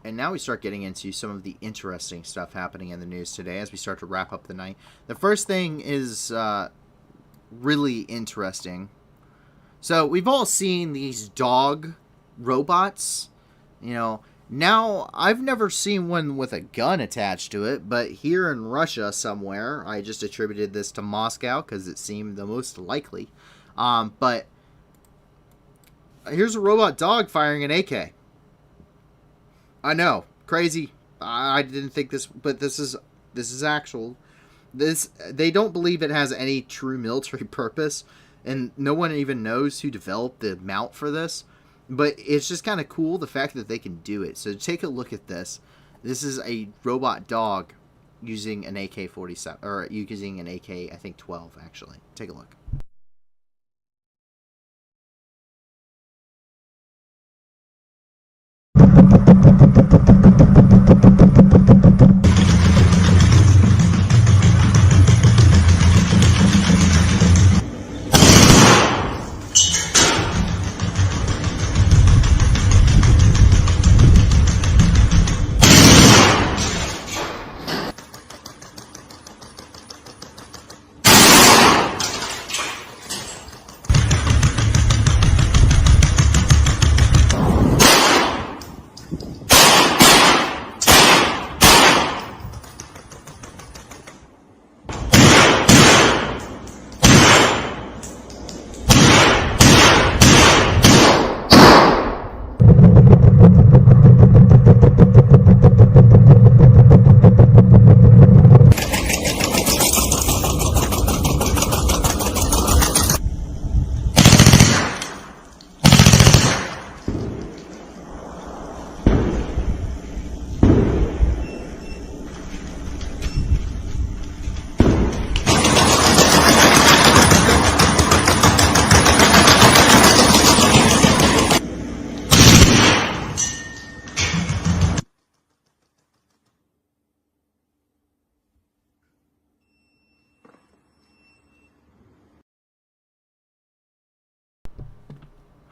And now we start getting into some of the interesting stuff happening in the news today as we start to wrap up the night. The first thing is really interesting. So we've all seen these dog robots. You know, now I've never seen one with a gun attached to it, but here in Russia somewhere, I just attributed this to Moscow because it seemed the most likely. But here's a robot dog firing an AK. I know, crazy. I didn't think this, but this is actual. They don't believe it has any true military purpose, and no one even knows who developed the mount for this. But it's just kind of cool the fact that they can do it. So take a look at this. This is a robot dog using an AK-47, or using an AK, I think 12 actually. Take a look.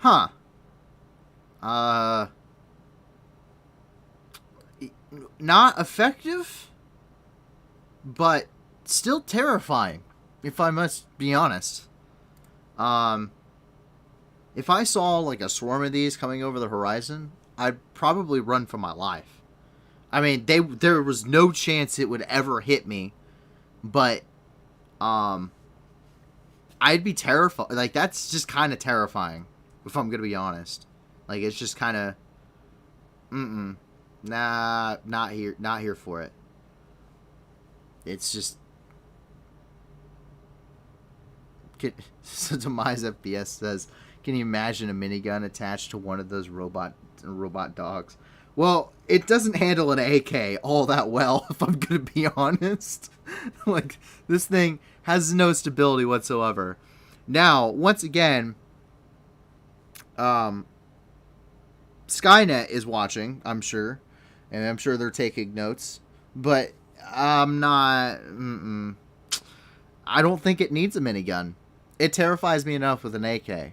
Huh. Uh, not effective, but still terrifying, if I must be honest. If I saw like a swarm of these coming over the horizon, I'd probably run for my life. I mean, there was no chance it would ever hit me, but I'd be terrified. Like, that's just kind of terrifying, if I'm gonna be honest. Like, it's just kind of, nah, not here for it. It's just, so Demise FPS says, can you imagine a minigun attached to one of those robot dogs? Well, it doesn't handle an AK all that well, if I'm gonna be honest. Like, this thing has no stability whatsoever. Now, once again, Skynet is watching, I'm sure, and I'm sure they're taking notes, but I'm not, I don't think it needs a minigun. It terrifies me enough with an AK.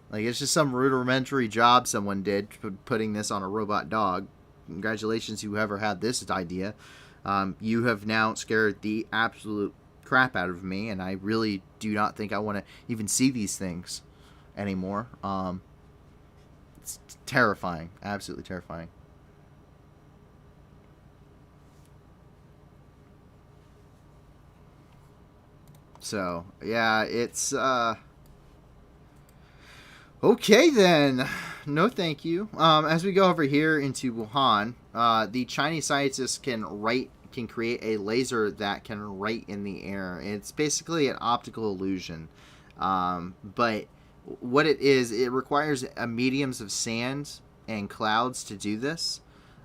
Like, it's just some rudimentary job someone did putting this on a robot dog. Congratulations, whoever had this idea. You have now scared the absolute crap out of me, and I really do not think I want to even see these things anymore. It's terrifying. Absolutely terrifying. So, yeah, it's, okay, then. No, thank you. As we go over here into Wuhan, the Chinese scientists can create a laser that can write in the air. It's basically an optical illusion. But what it is, it requires mediums of sand and clouds to do this.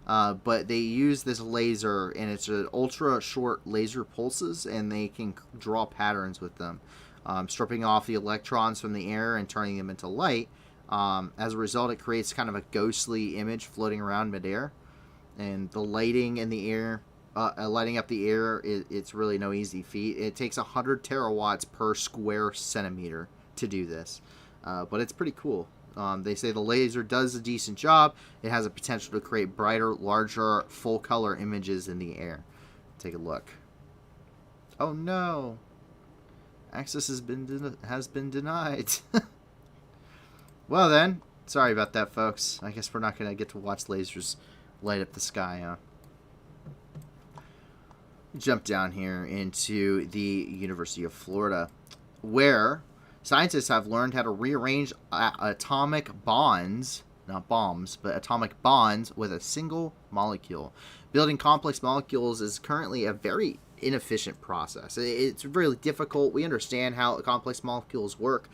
But they use this laser, and it's an ultra short laser pulses, and they can draw patterns with them, stripping off the electrons from the air and turning them into light. As a result, it creates kind of a ghostly image floating around midair, and the lighting in the air, lighting up the air, it's really no easy feat. It takes 100 terawatts per square centimeter to do this, but it's pretty cool. They say the laser does a decent job. It has a potential to create brighter, larger, full-color images in the air. Take a look. Oh no! Access has been denied. Well then, sorry about that, folks. I guess we're not going to get to watch lasers light up the sky, huh? Jump down here into the University of Florida, where scientists have learned how to rearrange atomic bonds, not bombs, but atomic bonds with a single molecule. Building complex molecules is currently a very inefficient process. It's really difficult. We understand how complex molecules work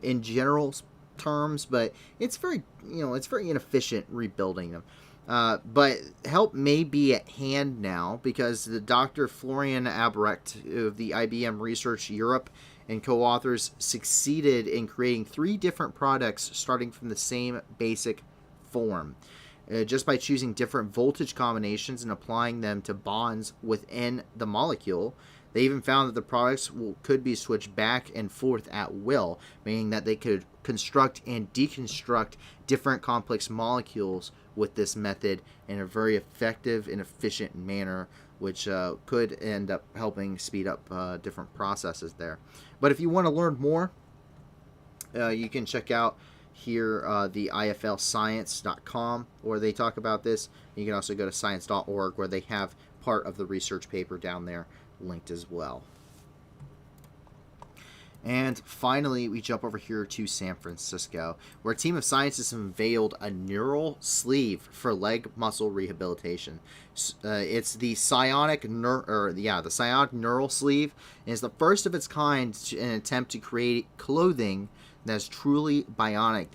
in general terms, but it's very inefficient rebuilding them. But help may be at hand now, because the Dr. Florian Albrecht of the IBM Research Europe and co-authors succeeded in creating 3 different products starting from the same basic form. Just by choosing different voltage combinations and applying them to bonds within the molecule. They even found that the products could be switched back and forth at will, meaning that they could construct and deconstruct different complex molecules with this method in a very effective and efficient manner, which could end up helping speed up different processes there. But if you want to learn more, you can check out here the iflscience.com, where they talk about this. You can also go to science.org, where they have part of the research paper down there linked as well. And finally, we jump over here to San Francisco, where a team of scientists unveiled a neural sleeve for leg muscle rehabilitation. It's the psionic neural sleeve, and it's the first of its kind in an attempt to create clothing that's truly bionic.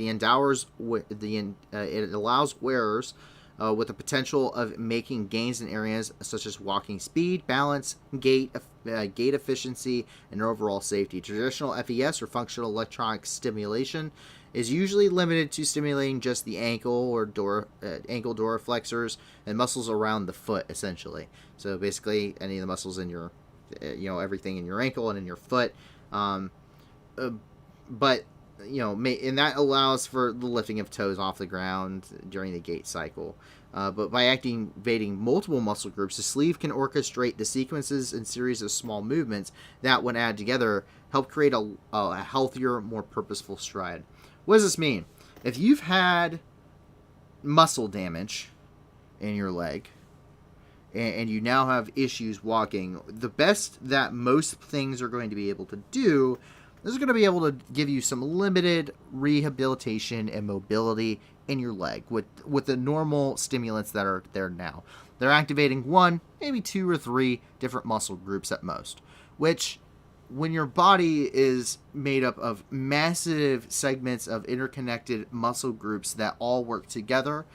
It allows wearers with the potential of making gains in areas such as walking speed, balance, gait efficiency, and overall safety. Traditional FES, or functional electronic stimulation, is usually limited to stimulating just the ankle or ankle doriflexors and muscles around the foot, essentially. So basically, any of the muscles in your, everything in your ankle and in your foot. But and that allows for the lifting of toes off the ground during the gait cycle. But by activating multiple muscle groups, the sleeve can orchestrate the sequences and series of small movements that, when added together, help create a healthier, more purposeful stride. What does this mean? If you've had muscle damage in your leg and you now have issues walking, the best that most things are going to be able to do is going to be able to give you some limited rehabilitation and mobility in your leg with the normal stimulants that are there now. They're activating 1, maybe 2 or 3 different muscle groups at most, which, when your body is made up of massive segments of interconnected muscle groups that all work together,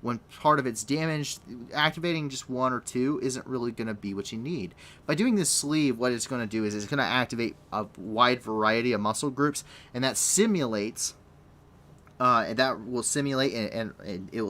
when part of it's damaged, activating just 1 or 2 isn't really going to be what you need. By doing this sleeve, what it's going to do is it's going to activate a wide variety of muscle groups, and that simulates, and it will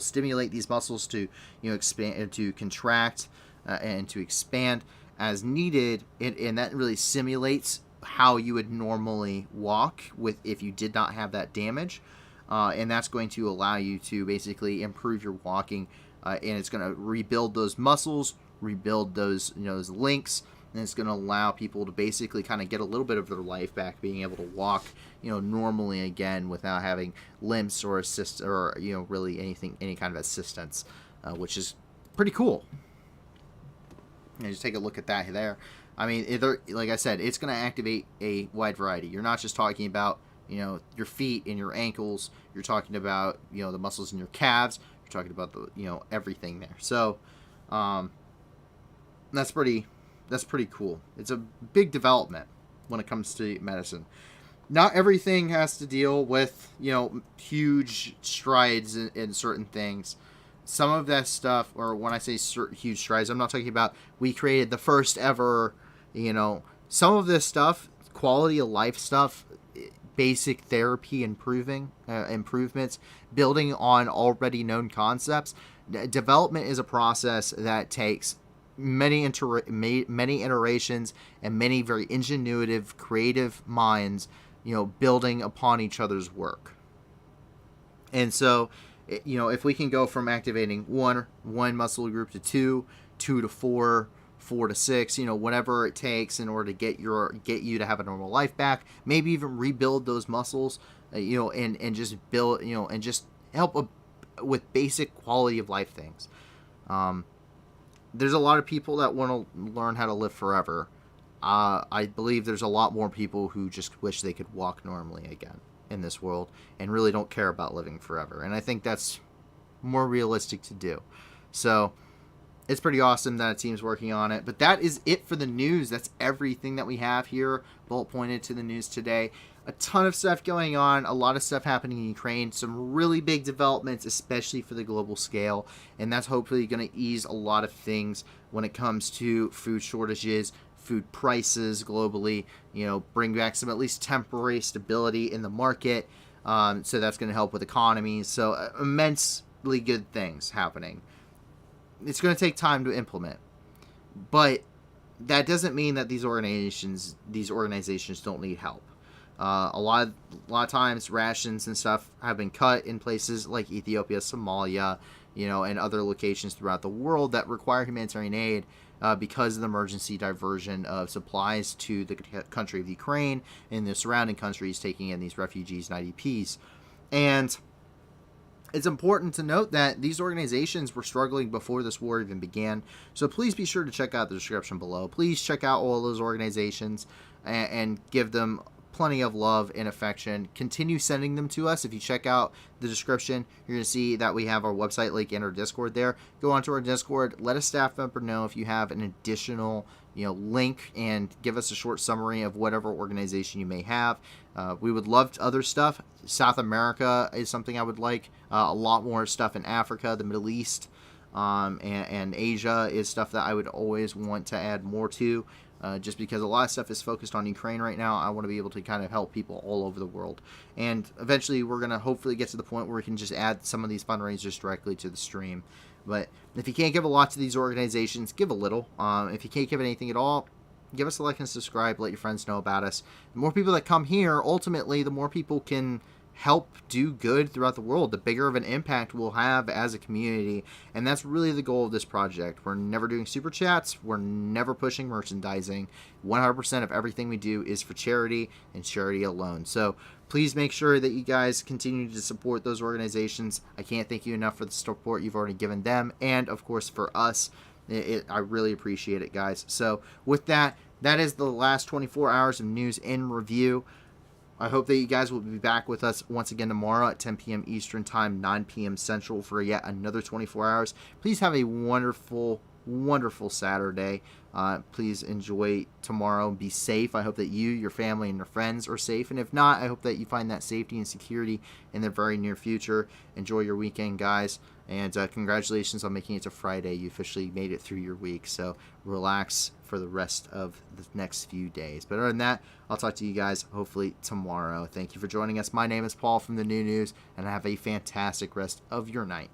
stimulate these muscles to expand and to contract and to expand as needed, and that really simulates how you would normally walk if you did not have that damage. And that's going to allow you to basically improve your walking, and it's going to rebuild those muscles, rebuild those those links, and it's going to allow people to basically kind of get a little bit of their life back, being able to walk normally again without having limps or assist or really any kind of assistance, which is pretty cool. Just take a look at that there. I mean, like I said, it's going to activate a wide variety. You're not just talking about your feet and your ankles. You're talking about the muscles in your calves. You're talking about the everything there. So that's pretty cool. It's a big development when it comes to medicine. Not everything has to deal with huge strides in certain things. Some of that stuff, or when I say huge strides, I'm not talking about we created the first ever. Some of this stuff, quality of life stuff, basic therapy improvements, building on already known concepts. Development is a process that takes many iterations and many very ingenuitive, creative minds, building upon each other's work. And so, if we can go from activating one muscle group to 2 to 4 to 6, whatever it takes in order to get you to have a normal life back, maybe even rebuild those muscles, and just build, and just help with basic quality of life things. There's a lot of people that want to learn how to live forever. I believe there's a lot more people who just wish they could walk normally again in this world and really don't care about living forever. And I think that's more realistic to do. So it's pretty awesome that a team's working on it. But that is it for the news. That's everything that we have here, bullet pointed to the news today. A ton of stuff going on, a lot of stuff happening in Ukraine, some really big developments, especially for the global scale. And that's hopefully going to ease a lot of things when it comes to food shortages, food prices globally, bring back some at least temporary stability in the market. So that's going to help with economies. So immensely good things happening. It's going to take time to implement, but that doesn't mean that these organizations don't need help. A lot of times rations and stuff have been cut in places like Ethiopia, Somalia, and other locations throughout the world that require humanitarian aid because of the emergency diversion of supplies to the country of Ukraine and the surrounding countries taking in these refugees and IDPs. And it's important to note that these organizations were struggling before this war even began. So please be sure to check out the description below. Please check out all those organizations and give them plenty of love and affection. Continue sending them to us. If you check out the description, you're going to see that we have our website link and our Discord there. Go onto our Discord. Let a staff member know if you have an additional link, and give us a short summary of whatever organization you may have. We would love other stuff. South America is something I would like. A lot more stuff in Africa, the Middle East, and Asia is stuff that I would always want to add more to. Just because a lot of stuff is focused on Ukraine right now. I want to be able to kind of help people all over the world. And eventually we're going to hopefully get to the point where we can just add some of these fundraisers directly to the stream. But if you can't give a lot to these organizations, give a little. If you can't give anything at all, give us a like and subscribe. Let your friends know about us. The more people that come here, ultimately, the more people can help do good throughout the world, the bigger of an impact we'll have as a community. And that's really the goal of this project. We're never doing super chats. We're never pushing merchandising. 100% of everything we do is for charity and charity alone. So please make sure that you guys continue to support those organizations. I can't thank you enough for the support you've already given them, and of course for us. I really appreciate it, guys. So with that, that is the last 24 hours of news in review. I hope that you guys will be back with us once again tomorrow at 10 p.m. Eastern Time, 9 p.m. Central for yet another 24 hours. Please have a wonderful, wonderful Saturday. Please enjoy tomorrow and be safe. I hope that you, your family, and your friends are safe. And if not, I hope that you find that safety and security in the very near future. Enjoy your weekend, guys. And congratulations on making it to Friday. You officially made it through your week. So relax for the rest of the next few days. But other than that, I'll talk to you guys hopefully tomorrow. Thank you for joining us. My name is Paul from the New News, and have a fantastic rest of your night.